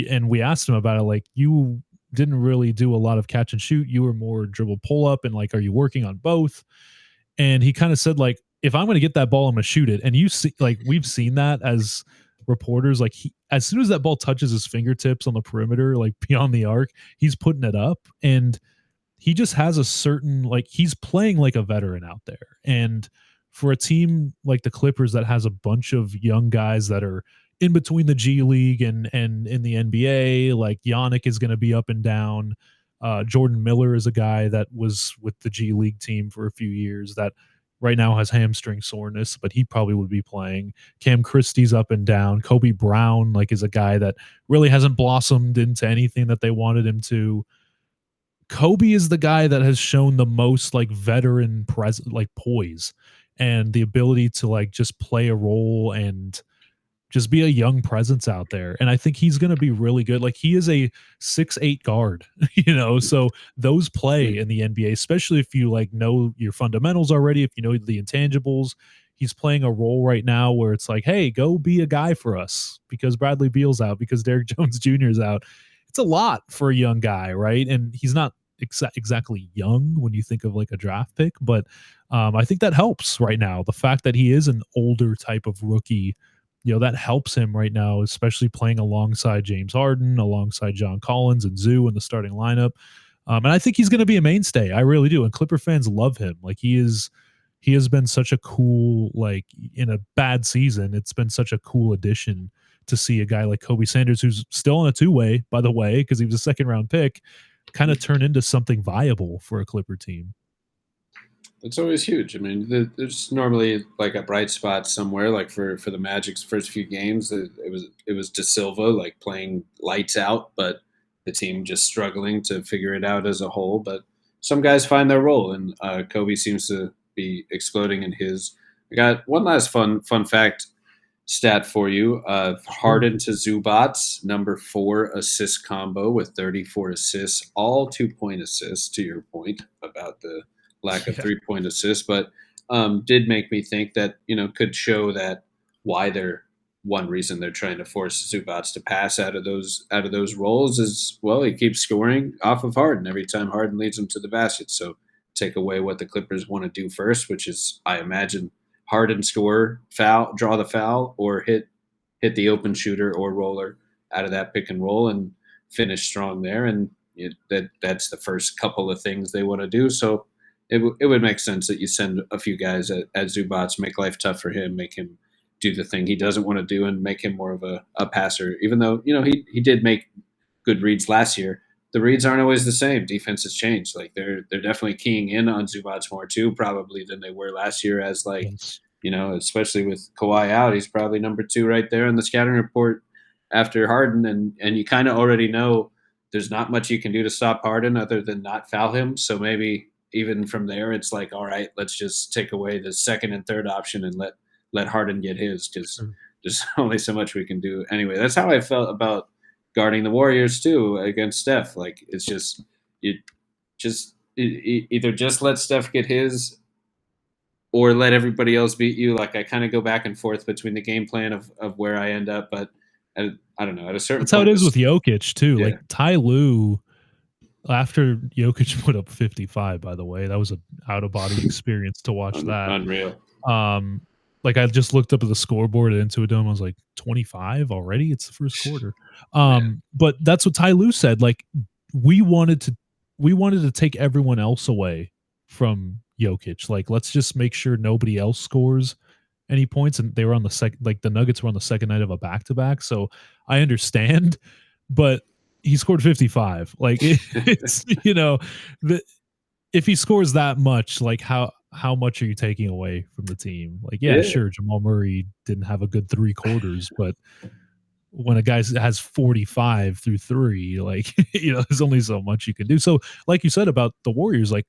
S4: And we asked him about it, like, you didn't really do a lot of catch and shoot. You were more dribble pull up, and like, are you working on both? And he kind of said, like, if I'm going to get that ball, I'm going to shoot it. And you see, like, we've seen that as reporters, like, as soon as that ball touches his fingertips on the perimeter, like beyond the arc, he's putting it up. And he just has a certain, like, he's playing like a veteran out there. And for a team like the Clippers that has a bunch of young guys that are in between the G League and in the NBA, like, Giannis is going to be up and down. Jordan Miller is a guy that was with the G League team for a few years that right now has hamstring soreness, but he probably would be playing. Cam Christie's up and down. Kobe Brown, like, is a guy that really hasn't blossomed into anything that they wanted him to. Kobe is the guy that has shown the most, like, veteran like poise and the ability to, like, just play a role and just be a young presence out there. And I think he's going to be really good. Like, he is a 6'8" guard, so those play in the NBA, especially if you, like, know your fundamentals already, if you know the intangibles. He's playing a role right now where it's like, hey, go be a guy for us because Bradley Beal's out, because Derrick Jones Jr. is out. It's a lot for a young guy, right? And he's not exactly young when you think of, like, a draft pick, but I think that helps right now. The fact that he is an older type of rookie, that helps him right now, especially playing alongside James Harden, alongside John Collins and Zoo in the starting lineup. And I think he's going to be a mainstay. I really do. And Clipper fans love him. Like, he has been such a cool, like, in a bad season, it's been such a cool addition to see a guy like Kobe Sanders, who's still on a two-way, by the way, because he was a second-round pick, kind of turn into something viable for a Clipper team.
S3: It's always huge. I mean, there's normally like a bright spot somewhere. Like for the Magic's first few games, it was De Silva, like, playing lights out, but the team just struggling to figure it out as a whole. But some guys find their role, and Kobe seems to be exploding in his. I got one last fun fact stat for you. Harden to Zubac, number 4 assist combo with 34 assists, all 2-point assists. To your point about the lack of 3-point assists, but did make me think that, could show that why one reason they're trying to force Zubac to pass out of those roles is, well, he keeps scoring off of Harden every time Harden leads him to the basket. So take away what the Clippers want to do first, which is, I imagine, Harden score, foul, draw the foul, or hit the open shooter or roller out of that pick and roll and finish strong there. And that's the first couple of things they want to do. So it would make sense that you send a few guys at Zubac, make life tough for him, make him do the thing he doesn't want to do, and make him more of a passer. Even though he did make good reads last year, the reads aren't always the same. Defense has changed. Like they're definitely keying in on Zubac more too, probably than they were last year. As like especially with Kawhi out, he's probably number 2 right there in the scouting report after Harden, and you kind of already know there's not much you can do to stop Harden other than not foul him. So maybe even from there, it's like, all right, let's just take away the second and third option and let Harden get his, because there's only so much we can do. Anyway, that's how I felt about guarding the Warriors too against Steph. Like it's just either just let Steph get his or let everybody else beat you. Like I kind of go back and forth between the game plan of where I end up, but I don't know. At a certain
S4: that's
S3: point,
S4: how it is with Jokic too.
S3: Yeah.
S4: Like Ty Lue, after Jokic put up 55, by the way, that was an out of body experience to watch that.
S3: Unreal.
S4: Like I just looked up at the scoreboard at Intuit Dome. I was like, 25 already? It's the first quarter. But that's what Ty Lue said. Like we wanted to take everyone else away from Jokic. Like let's just make sure nobody else scores any points. And they were on the the Nuggets were on the second night of a back-to-back. So I understand, but he scored 55. Like it's if he scores that much, like how much are you taking away from the team? Like, sure, Jamal Murray didn't have a good 3 quarters, but when a guy has 45 through 3, like, there's only so much you can do. So like you said about the Warriors, like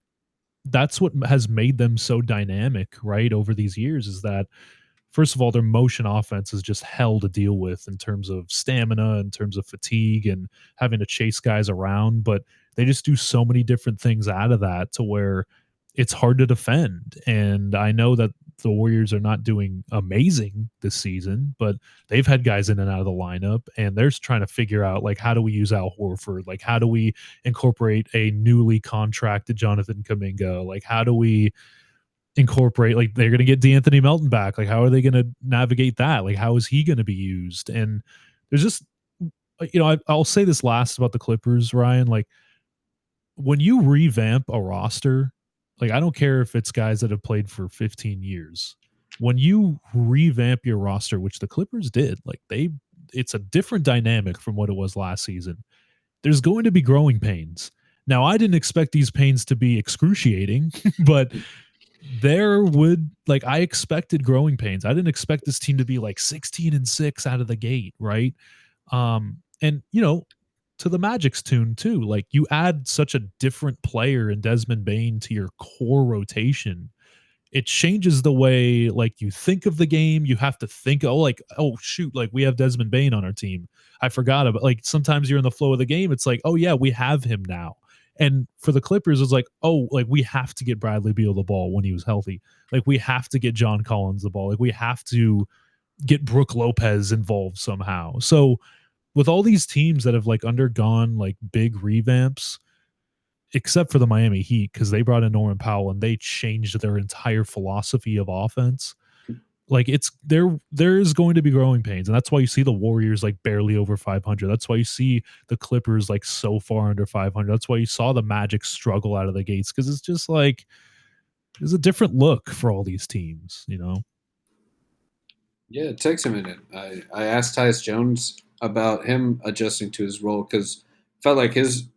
S4: that's what has made them so dynamic, right? Over these years is that, first of all, their motion offense is just hell to deal with in terms of stamina, in terms of fatigue and having to chase guys around. But they just do so many different things out of that to where it's hard to defend. And I know that the Warriors are not doing amazing this season, but they've had guys in and out of the lineup, and they're trying to figure out, like, how do we use Al Horford? Like, how do we incorporate a newly contracted Jonathan Kuminga? Like, how do we incorporate, like, they're going to get DeAnthony Melton back. Like, how are they going to navigate that? Like, how is he going to be used? And there's just, I'll say this last about the Clippers, Ryan, like when you revamp a roster, like, I don't care if it's guys that have played for 15 years. When you revamp your roster, which the Clippers did, like it's a different dynamic from what it was last season. There's going to be growing pains. Now, I didn't expect these pains to be excruciating, but I expected growing pains. I didn't expect this team to be like 16-6 out of the gate, right? And to the Magic's tune too, like you add such a different player in Desmond Bane to your core rotation, it changes the way, like, you think of the game. You have to think, oh shoot, like we have Desmond Bane on our team. I forgot about, like, sometimes you're in the flow of the game. It's like, oh yeah, we have him now. And for the Clippers, it's like, oh, like we have to get Bradley Beal the ball when he was healthy. Like we have to get John Collins the ball. Like we have to get Brook Lopez involved somehow. So with all these teams that have like undergone like big revamps, except for the Miami Heat, because they brought in Norm Powell and they changed their entire philosophy of offense. Like there is going to be growing pains, and that's why you see the Warriors like barely over 500. That's why you see the Clippers like so far under 500. That's why you saw the Magic struggle out of the gates, because it's just like there's a different look for all these teams, Yeah,
S3: it takes a minute. I asked Tyus Jones about him adjusting to his role, because felt like his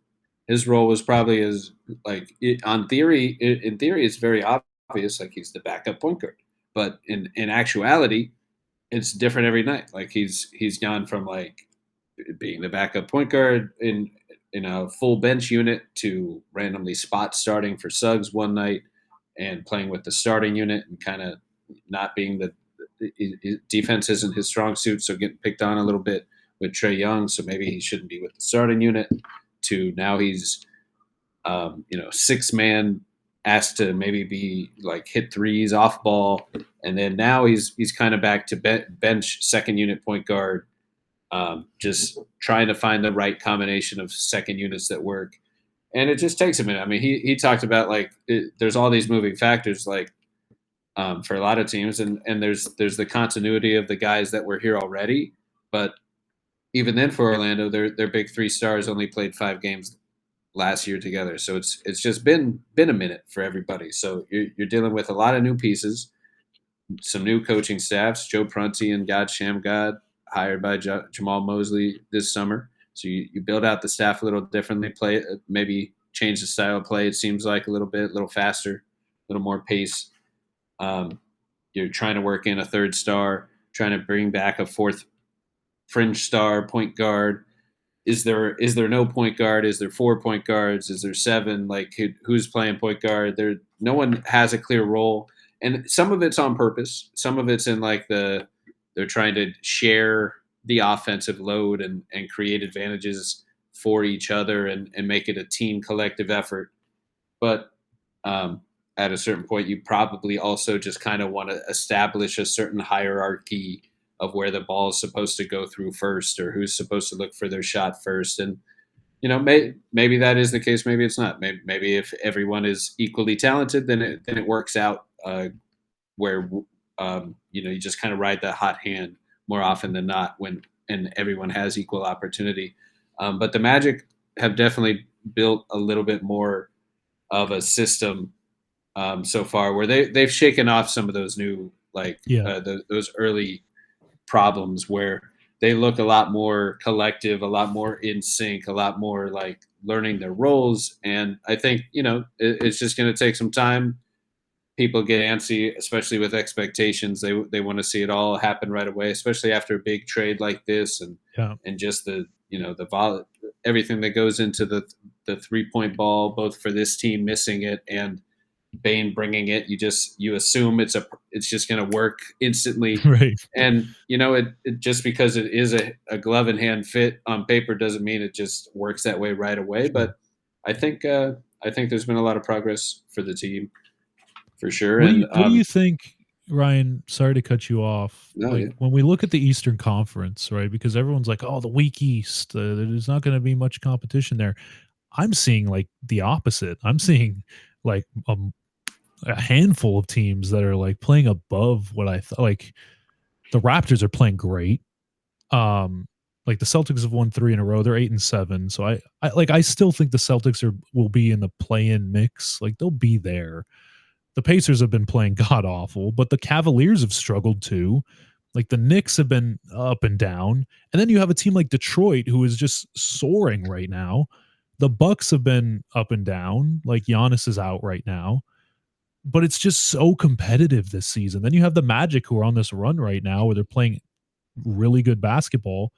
S3: role was probably as like in theory it's very obvious, like he's the backup point guard, but in actuality it's different every night. Like he's gone from like being the backup point guard in a full bench unit to randomly spot starting for Suggs one night and playing with the starting unit and kind of not being defense isn't his strong suit, so getting picked on a little bit with Trae Young, so maybe he shouldn't be with the starting unit, to now he's 6-man asked to maybe be like hit threes off ball, and then now he's kind of back to bench second unit point guard, just trying to find the right combination of second units that work. And it just takes a minute. I mean, he talked about like there's all these moving factors, like for a lot of teams, and there's the continuity of the guys that were here already, but even then for Orlando, their big 3 stars only played 5 games last year together. So it's just been a minute for everybody. So you're dealing with a lot of new pieces, some new coaching staffs. Joe Prunty and God Shammgod hired by Jamal Mosley this summer. So you build out the staff a little differently, play maybe change the style of play. It seems like a little bit, a little faster, a little more pace. You're trying to work in a third star, trying to bring back a fourth fringe star point guard. Is there no point guard? Is there 4 point guards? Is there 7? Like who's playing point guard? No one has a clear role, and some of it's on purpose. Some of it's in like they're trying to share the offensive load and create advantages for each other and make it a team collective effort. But at a certain point, you probably also just kind of want to establish a certain hierarchy of where the ball is supposed to go through first, or who's supposed to look for their shot first. And maybe that is the case. Maybe it's not. Maybe if everyone is equally talented, then it works out where you just kind of ride that hot hand more often than not and everyone has equal opportunity. But the Magic have definitely built a little bit more of a system so far, where they've shaken off some of those new those early problems where they look a lot more collective, a lot more in sync, a lot more like learning their roles. And I think it's just going to take some time. People get antsy, especially with expectations. They want to see it all happen right away, especially after a big trade like this, and just the everything that goes into the 3-point ball, both for this team missing it and Bane bringing it. You assume it's just going to work instantly,
S4: right?
S3: And it just because it is a glove in hand fit on paper doesn't mean it just works that way right away. But I think there's been a lot of progress for the team. For sure.
S4: What do you think, Ryan? Sorry to cut you off. When we look at the Eastern Conference, right? Because everyone's like, "Oh, the weak East. There's not going to be much competition there." I'm seeing like the opposite. I'm seeing like a handful of teams that are like playing above what I thought. Like the Raptors are playing great. Like the Celtics have won 3 in a row. They're 8-7. So I still think the Celtics will be in the play-in mix. Like they'll be there. The Pacers have been playing god awful, but the Cavaliers have struggled too. Like the Knicks have been up and down. And then you have a team like Detroit who is just soaring right now. The Bucks have been up and down. Like Giannis is out right now. But it's just so competitive this season. Then you have the Magic who are on this run right now where they're playing really good basketball.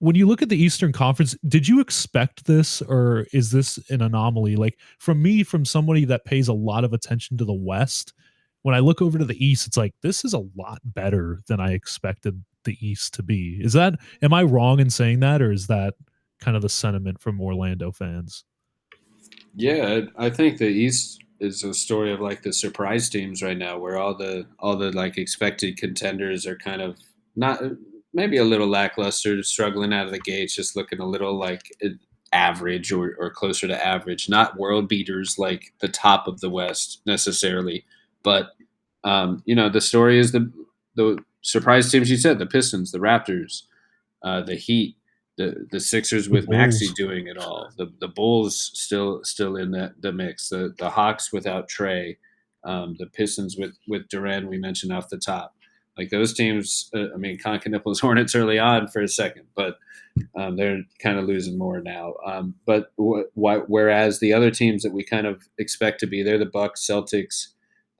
S4: When you look at the Eastern Conference, did you expect this, or is this an anomaly? Like from somebody that pays a lot of attention to the West, when I look over to the East, it's like, this is a lot better than I expected the East to be. Am I wrong in saying that, or is that kind of the sentiment from Orlando fans?
S3: Yeah, I think the East is a story of like the surprise teams right now, where all the like expected contenders are kind of not, maybe a little lackluster, struggling out of the gates, just looking a little like average or closer to average, not world beaters like the top of the West necessarily. But the story is the surprise teams. You said the Pistons, the Raptors, the Heat, the Sixers with Maxey doing it all. The Bulls still in the mix. The Hawks without Trey. The Pistons with Durant, we mentioned off the top. Like those teams, Conca-Nipples Hornets early on for a second, but they're kind of losing more now. But whereas the other teams that we kind of expect to be there, the Bucks, Celtics,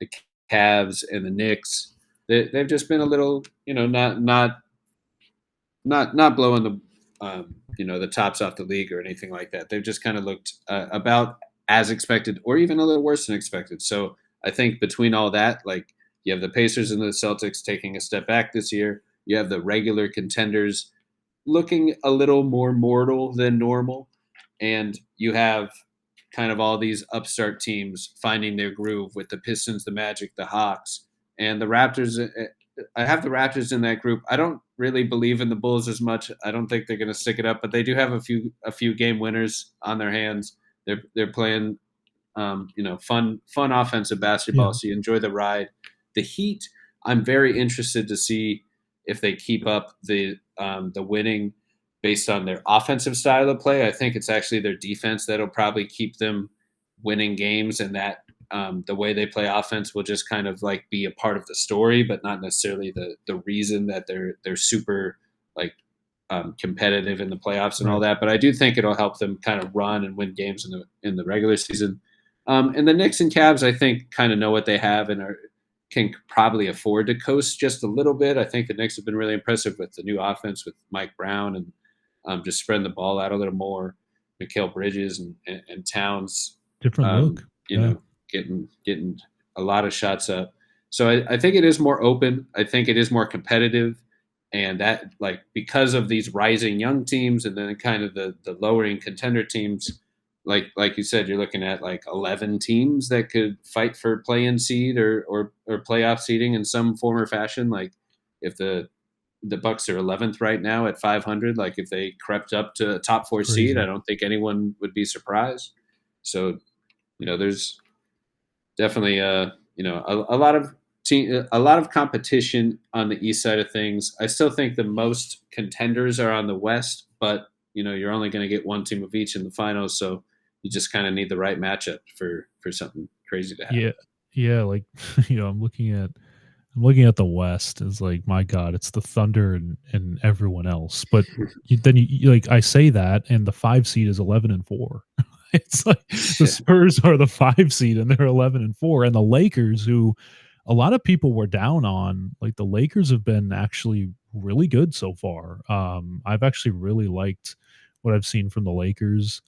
S3: the Cavs, and the Knicks, they've just been a little, not blowing the tops off the league or anything like that. They've just kind of looked about as expected, or even a little worse than expected. So I think between all that, like, you have the Pacers and the Celtics taking a step back this year. You have the regular contenders looking a little more mortal than normal. And you have kind of all these upstart teams finding their groove with the Pistons, the Magic, the Hawks, and the Raptors. I have the Raptors in that group. I don't really believe in the Bulls as much. I don't think they're going to stick it up, but they do have a few game winners on their hands. They're playing fun offensive basketball, so you enjoy the ride. The Heat, I'm very interested to see if they keep up the winning based on their offensive style of play. I think it's actually their defense that'll probably keep them winning games, and that the way they play offense will just kind of like be a part of the story, but not necessarily the reason that they're super like competitive in the playoffs and all that. But I do think it'll help them kind of run and win games in the regular season. And the Knicks and Cavs, I think, kind of know what they have and can probably afford to coast just a little bit. I think the Knicks have been really impressive with the new offense with Mike Brown and just spreading the ball out a little more. Mikal Bridges and Towns,
S4: different look,
S3: getting a lot of shots up. So I think it is more open. I think it is more competitive. And that, like, because of these rising young teams and then kind of the lowering contender teams, like you said, you're looking at like 11 teams that could fight for play-in seed or playoff seeding in some form or fashion. Like if the Bucks are 11th right now at 500, like if they crept up to a top 4 seed, I don't think anyone would be surprised. So, there's definitely a lot of competition on the east side of things. I still think the most contenders are on the west, but you're only going to get one team of each in the finals, so you just kind of need the right matchup for something crazy to happen.
S4: Yeah. Like I'm looking at the West as like, my God, it's the Thunder and everyone else. But then you like, I say that, and the 5 seed is 11-4. It's like the Spurs are the 5 seed and they're 11-4, and the Lakers, who a lot of people were down on, like the Lakers have been actually really good so far. I've actually really liked what I've seen from the Lakers.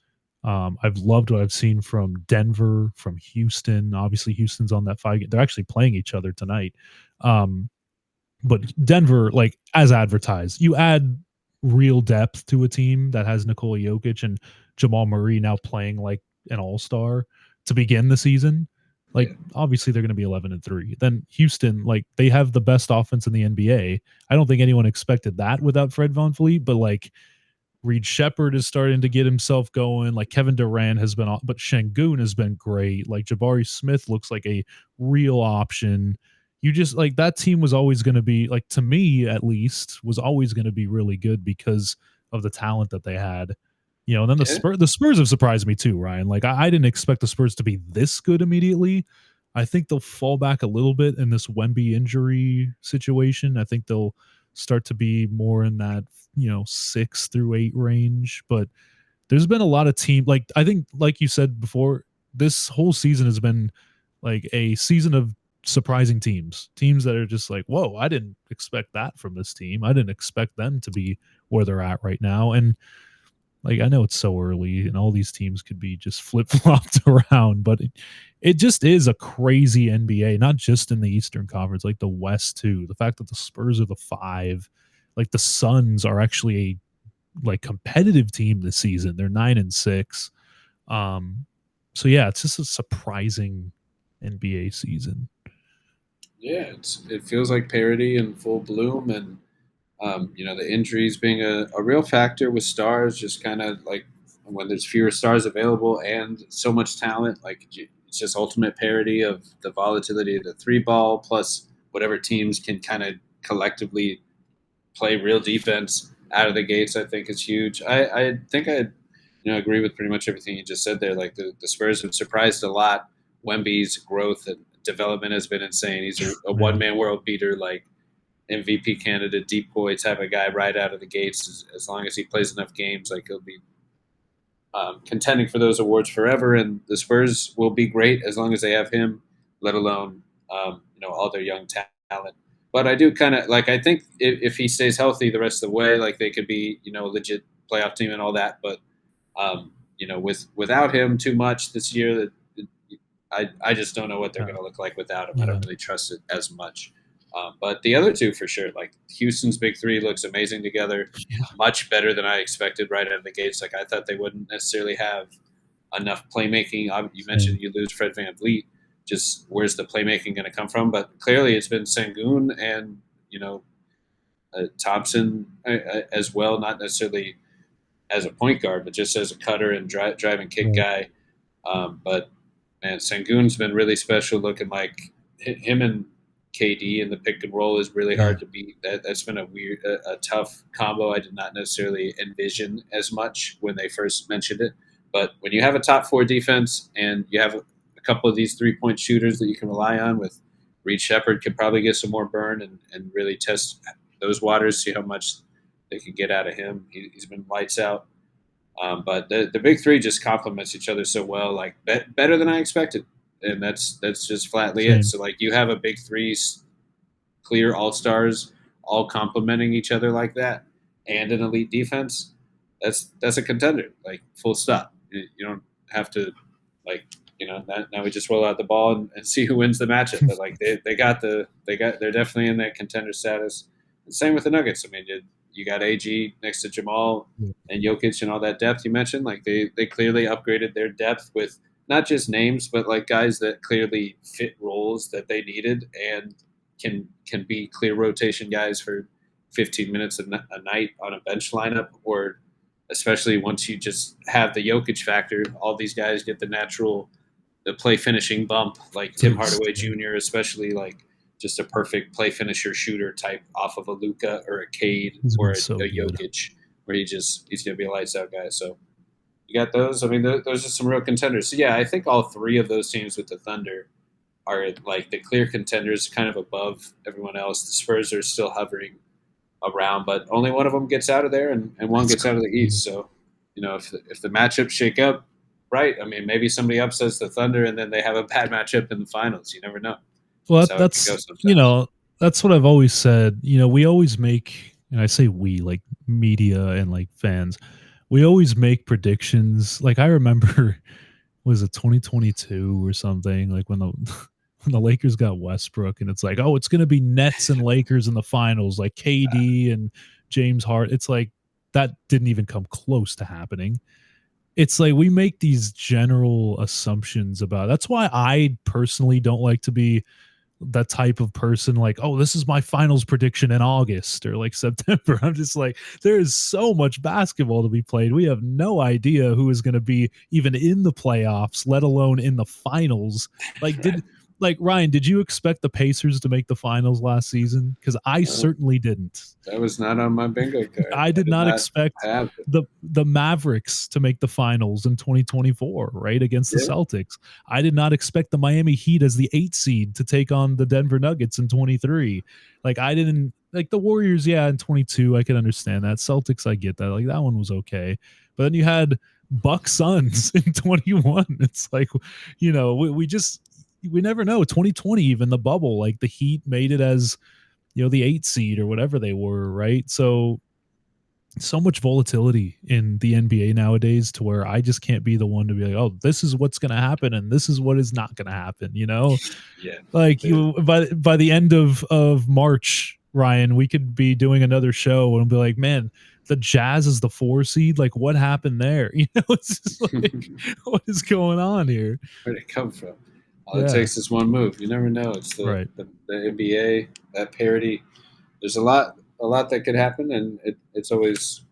S4: I've loved what I've seen from Denver, from Houston. Obviously, Houston's on that 5. They're actually playing each other tonight. But Denver, like as advertised, you add real depth to a team that has Nikola Jokic and Jamal Murray now playing like an all-star to begin the season. Like, obviously they're going to be 11-3. Then Houston, like they have the best offense in the NBA. I don't think anyone expected that without Fred VanVleet, but like Reed Shepherd is starting to get himself going. Like Kevin Durant has been, but Şengün has been great. Like Jabari Smith looks like a real option. You just like that team was always going to be, like, to me at least, was always going to be really good because of the talent that they had. And then the Spurs have surprised me too, Ryan. Like I didn't expect the Spurs to be this good immediately. I think they'll fall back a little bit in this Wemby injury situation. I think they'll start to be more in that 6 through 8 range. But there's been a lot of like I think, like you said before, this whole season has been like a season of surprising teams that are just like, whoa, I didn't expect that from this team. I didn't expect them to be where they're at right now. And like, I know it's so early and all these teams could be just flip-flopped around, but it just is a crazy NBA, not just in the Eastern Conference, like the West too. The fact that the Spurs are the 5, like the Suns are actually a like competitive team this season. They're 9-6. So yeah, it's just a surprising NBA season.
S3: Yeah, it feels like parody in full bloom, and the injuries being a real factor with stars, just kind of like when there's fewer stars available and so much talent, like it's just ultimate parody of the volatility of the 3 ball, plus whatever teams can kind of collectively play real defense out of the gates. I think is huge. I think I agree with pretty much everything you just said there. Like the Spurs have surprised a lot. Wemby's growth and development has been insane. He's a one-man world beater, like MVP candidate, deep boy type of guy right out of the gates. As long as he plays enough games, like he'll be contending for those awards forever. And the Spurs will be great as long as they have him, let alone all their young talent. But I do kind of like, I think if he stays healthy the rest of the way, like they could be a legit playoff team and all that. But without him too much this year, I just don't know what they're going to look like without him. I don't really trust it as much. But the other two for sure, like Houston's big 3 looks amazing together, much better than I expected right out of the gates. Like I thought they wouldn't necessarily have enough playmaking. You mentioned you lose Fred VanVleet. Just where's the playmaking going to come from? But clearly it's been Şengün and Thompson as well, not necessarily as a point guard, but just as a cutter and drive and kick guy. But man, Şengün's been really special. Looking like him and KD in the pick and roll is really hard to beat. That's been a tough combo. I did not necessarily envision as much when they first mentioned it. But when you have a top 4 defense and you have a couple of these 3-point shooters that you can rely on, with Reed Shepherd could probably get some more burn and really test those waters, see how much they can get out of him. He's been lights out. But the big three just complements each other so well, like better than I expected, and that's just flatly it.
S4: Same.
S3: So like you have a big three, clear all stars, all complementing each other like that, and an elite defense. That's a contender. Like full stop. You don't have to like now we just roll out the ball and see who wins the matchup. But like they're definitely in that contender status. And same with the Nuggets. I mean, you got AG next to Jamal and Jokic and all that depth you mentioned. Like they clearly upgraded their depth with not just names, but like guys that clearly fit roles that they needed and can be clear rotation guys for 15 minutes a night on a bench lineup, or especially once you just have the Jokic factor, all these guys get the play finishing bump, like Tim Hardaway Jr., especially like just a perfect play finisher shooter type off of a Luka or a Cade or a Jokic, where he's going to be a lights out guy. So you got those. I mean, those are some real contenders. So yeah, I think all three of those teams with the Thunder are like the clear contenders, kind of above everyone else. The Spurs are still hovering around, but only one of them gets out of there, and one gets out of the East. So, if the matchups shake up, right? I mean, maybe somebody upsets the Thunder, and then they have a bad matchup in the finals. You never know.
S4: Well, that's that's what I've always said. We always make, and I say we, like media and like fans, we always make predictions. Like I remember, was it 2022 or something? Like when the Lakers got Westbrook, and it's like, oh, it's going to be Nets and Lakers in the finals, like KD and James Harden. It's like that didn't even come close to happening. It's like we make these general assumptions about. That's why I personally don't like to be that type of person, like, oh, this is my finals prediction in August or like September. I'm just like, there is so much basketball to be played. We have no idea who is going to be even in the playoffs, let alone in the finals. Like, Ryan, did you expect the Pacers to make the finals last season? Because I certainly didn't.
S3: That was not on my bingo card.
S4: I did not expect the Mavericks to make the finals in 2024, right, against the Celtics. I did not expect the Miami Heat as the 8th seed to take on the Denver Nuggets in 23. Like, I didn't like the Warriors. Yeah, in 22, I can understand that. Celtics, I get that. Like, that one was okay. But then you had Bucks Suns in 21. It's like, we never know. 2020, even the bubble, like the Heat made it as, the 8th seed or whatever they were, right? So much volatility in the NBA nowadays to where I just can't be the one to be like, oh, this is what's going to happen and this is what is not going to happen, Yeah. Like by the end of March, Ryan, we could be doing another show and be like, man, the Jazz is the 4 seed. Like, what happened there? It's just like, what is going on here?
S3: Where'd it come from? All it takes is one move. You never know. It's the NBA, that parody. There's a lot that could happen, and it's always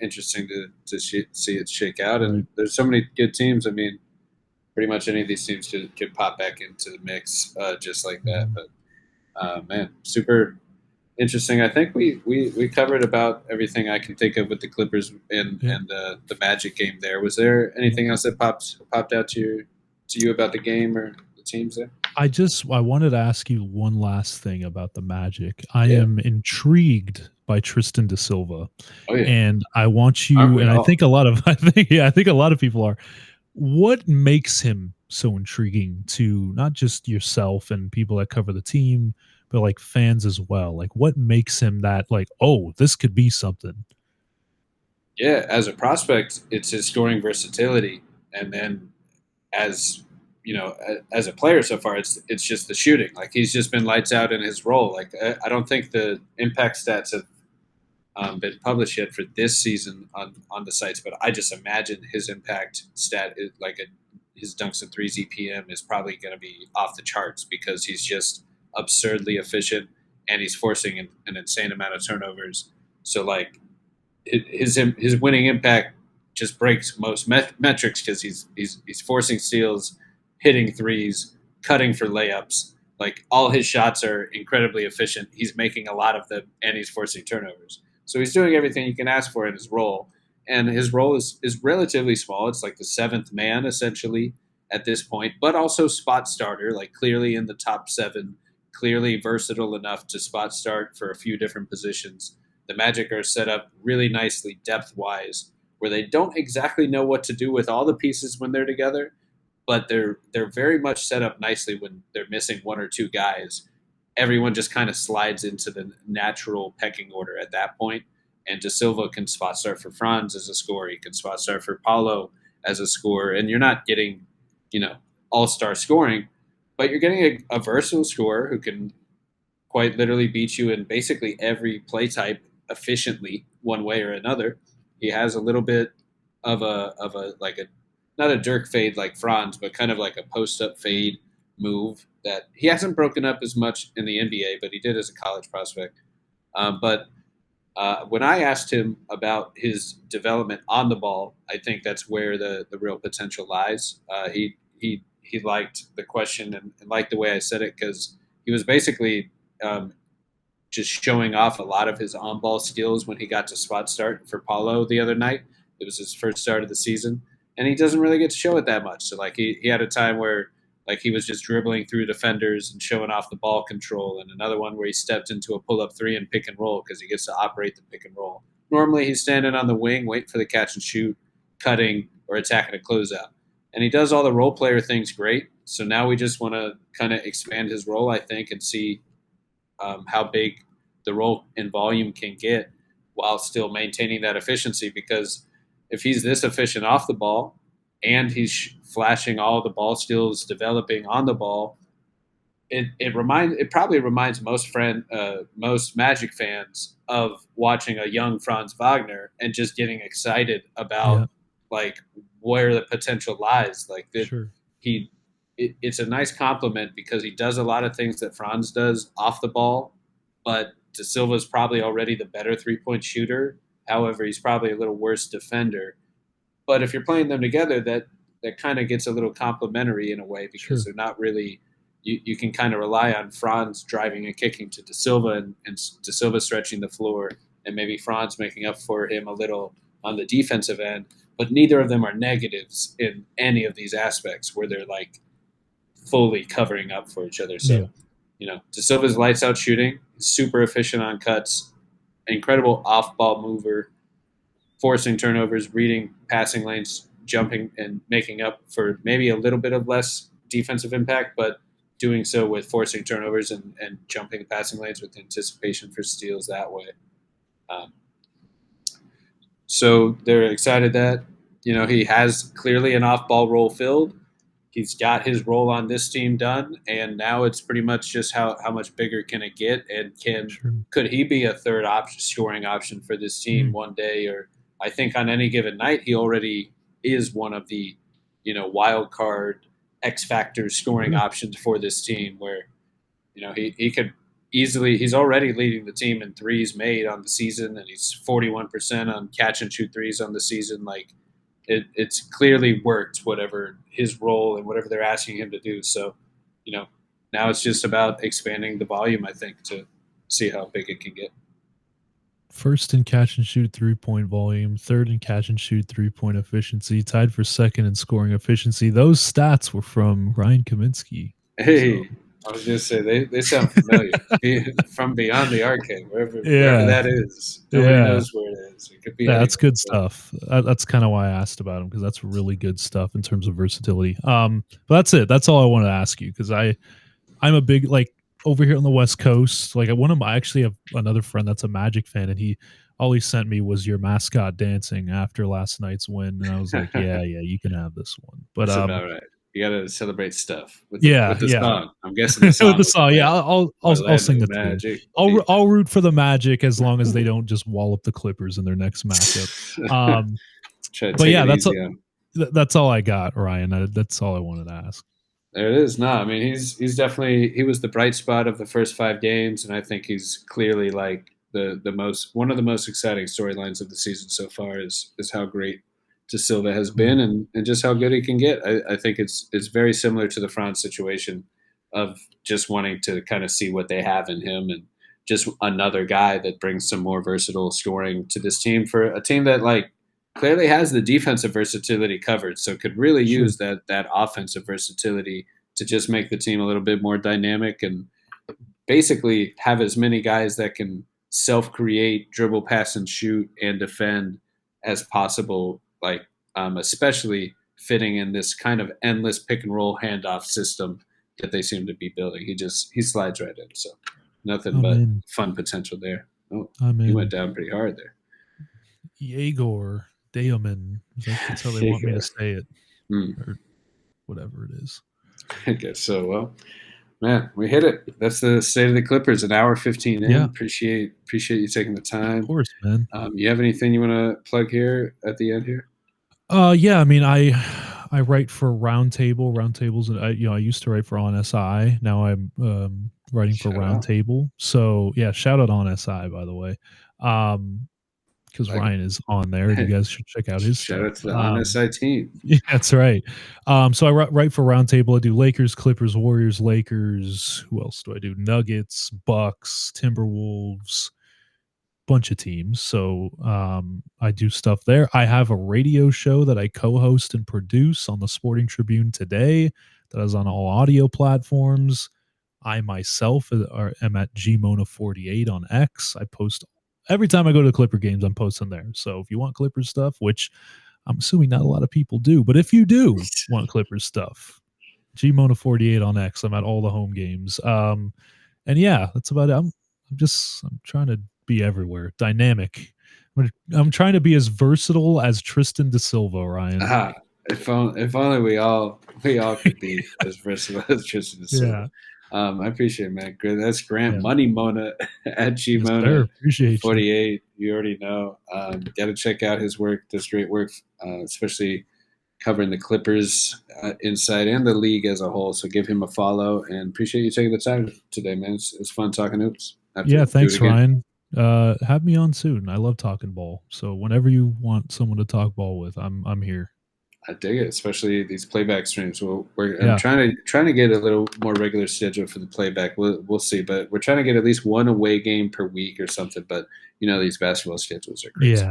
S3: interesting to see it shake out. And there's so many good teams. I mean, pretty much any of these teams could pop back into the mix just like that. But man, super interesting. I think we covered about everything I can think of with the Clippers and the Magic game there. Was there anything else that popped out to you about the game or teams there?
S4: I wanted to ask you one last thing about the Magic. I am intrigued by Tristan da Silva, and I want you, and I think a lot of people are. What makes him so intriguing to not just yourself and people that cover the team, but like fans as well? Like, what makes him that, like, oh, this could be something?
S3: Yeah, as a prospect, it's his scoring versatility, and then as a player so far, it's just the shooting. Like, he's just been lights out in his role. Like, I don't think the impact stats have been published yet for this season on the sites, but I just imagine his impact stat is his dunks and threes EPM is probably going to be off the charts because he's just absurdly efficient and he's forcing an insane amount of turnovers. So like his winning impact just breaks most metrics because he's forcing steals, hitting threes, cutting for layups. Like, all his shots are incredibly efficient. He's making a lot of them, and he's forcing turnovers. So he's doing everything you can ask for in his role. And his role is relatively small. It's like the 7th man, essentially, at this point, but also spot starter, like clearly in the top 7, clearly versatile enough to spot start for a few different positions. the Magic are set up really nicely depth-wise, where they don't exactly know what to do with all the pieces when they're together, but they're very much set up nicely when they're missing one or two guys. Everyone just kind of slides into the natural pecking order at that point. And De Silva can spot start for Franz as a scorer. He can spot start for Paulo as a scorer. And you're not getting, all-star scoring, but you're getting a versatile scorer who can quite literally beat you in basically every play type efficiently one way or another. He has a little bit of a not a Dirk fade like Franz, but kind of like a post-up fade move that he hasn't broken up as much in the NBA, but he did as a college prospect. But when I asked him about his development on the ball, I think that's where the real potential lies. He liked the question and liked the way I said it, because he was basically just showing off a lot of his on-ball skills when he got to spot start for Paulo the other night. It was his first start of the season, and he doesn't really get to show it that much. So he had a time where he was just dribbling through defenders and showing off the ball control, and another one where he stepped into a pull-up three and pick and roll because he gets to operate the pick and roll. Normally he's standing on the wing, waiting for the catch and shoot, cutting, or attacking a closeout. And he does all the role player things great. So now we just want to kind of expand his role, I think, and see how big the role and volume can get while still maintaining that efficiency. Because if he's this efficient off the ball and he's flashing all the ball skills, developing on the ball, it probably reminds most Magic fans of watching a young Franz Wagner and just getting excited about where the potential lies.
S4: Sure.
S3: It's a nice compliment because he does a lot of things that Franz does off the ball, but De Silva's probably already the better three-point shooter. However, he's probably a little worse defender. But if you're playing them together, that kind of gets a little complimentary in a way, because they're not really – you can kind of rely on Franz driving and kicking to De Silva and De Silva stretching the floor, and maybe Franz making up for him a little on the defensive end. But neither of them are negatives in any of these aspects where they're fully covering up for each other. So, De Silva's lights out shooting, super efficient on cuts, incredible off-ball mover, forcing turnovers, reading passing lanes, jumping and making up for maybe a little bit of less defensive impact, but doing so with forcing turnovers and jumping the passing lanes with anticipation for steals that way. So they're excited that, he has clearly an off-ball role filled. He's got his role on this team done, and now it's pretty much just how much bigger can it get, and could he be a third scoring option for this team one day? Or I think on any given night he already is one of the, wild card X factor scoring options for this team, where, he could easily, he's already leading the team in threes made on the season, and he's 41% on catch and shoot threes on the season. It's clearly worked, whatever his role and whatever they're asking him to do. So, now it's just about expanding the volume, I think, to see how big it can get.
S4: First in catch and shoot 3-point volume, third in catch and shoot 3-point efficiency, tied for second in scoring efficiency. Those stats were from Ryan Kaminsky.
S3: Hey, I was going to say, they sound familiar. From beyond the arcade, wherever that is. Nobody knows where it is. It could be
S4: that's good stuff. That's kind of why I asked about him, because that's really good stuff in terms of versatility. But that's it. That's all I wanted to ask you, because I'm a big, over here on the West Coast, I actually have another friend that's a Magic fan, and all he sent me was your mascot dancing after last night's win, and I was like, yeah, you can have this one. But
S3: that's about right. You got to celebrate stuff with the song. I'm guessing the song.
S4: With the song, I'll sing the tune. I'll root for the Magic as long as they don't just wallop the Clippers in their next matchup. But that's all I got, Ryan. That's all I wanted to ask.
S3: There it is. No, I mean, he's definitely, he was the bright spot of the first 5 games, and I think he's clearly one of the most exciting storylines of the season so far is how great De Silva has been and just how good he can get. I think it's very similar to the Franz situation of just wanting to kind of see what they have in him, and just another guy that brings some more versatile scoring to this team, for a team that clearly has the defensive versatility covered, so could really use that offensive versatility to just make the team a little bit more dynamic and basically have as many guys that can self-create, dribble, pass, and shoot, and defend as possible, like especially fitting in this kind of endless pick and roll handoff system that they seem to be building. He slides right in. So nothing but fun potential there. Oh, he went down pretty hard there.
S4: Yegor Dayomin. That's how they want me to say it. Or whatever it is.
S3: I guess so. Well, man, we hit it. That's the state of the Clippers. An hour 15 in.
S4: Yeah.
S3: Appreciate you taking the time.
S4: Of course, man.
S3: You have anything you want to plug here at the end here?
S4: Yeah. I mean, I write for Roundtable. Roundtables, and I used to write for On SI. Now I'm writing for Roundtable. So yeah, shout out On SI, by the way. Because Ryan is on there. You guys should check out his stuff.
S3: Shout out to the On SI team.
S4: Yeah, that's right. So I write for Roundtable. I do Lakers, Clippers, Warriors, Lakers. Who else do I do? Nuggets, Bucks, Timberwolves, bunch of teams. So I do stuff there. I have a radio show that I co-host and produce on the Sporting Tribune Today that is on all audio platforms. I myself am at gmona48 on X. I post every time I go to the Clipper games, I'm posting there. So if you want Clippers stuff, which I'm assuming not a lot of people do, but if you do want Clippers stuff, gmona48 on X. I'm at all the home games. And yeah, that's about it. I'm trying to be everywhere, dynamic. I'm trying to be as versatile as Tristan da Silva, Ryan.
S3: If only we all could be as versatile as Tristan da Silva. Yeah. I appreciate it, man. Good. That's Grant Money Mona at Gmona.
S4: Appreciate
S3: 48. You already know. Got to check out his work. Does great work, especially covering the Clippers inside and the league as a whole. So give him a follow, and appreciate you taking the time today, man. It's fun talking hoops.
S4: Yeah, thanks, Ryan. Have me on soon. I love talking ball. So whenever you want someone to talk ball with, I'm here.
S3: I dig it, especially these playback streams. I'm trying to get a little more regular schedule for the playback. We'll see, but we're trying to get at least one away game per week or something. But these basketball schedules are crazy.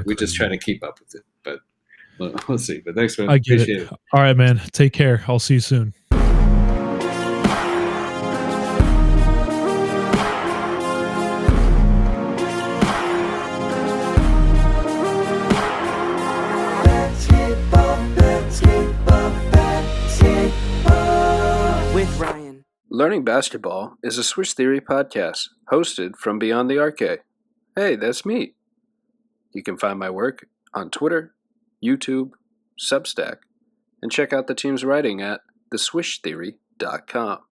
S3: We just try to keep up with it. But we'll see. But thanks, man.
S4: I get it. All right, man. Take care. I'll see you soon.
S1: Learning Basketball is a Swish Theory podcast hosted from Beyond the Arcade. Hey, that's me. You can find my work on Twitter, YouTube, Substack, and check out the team's writing at theswishtheory.com.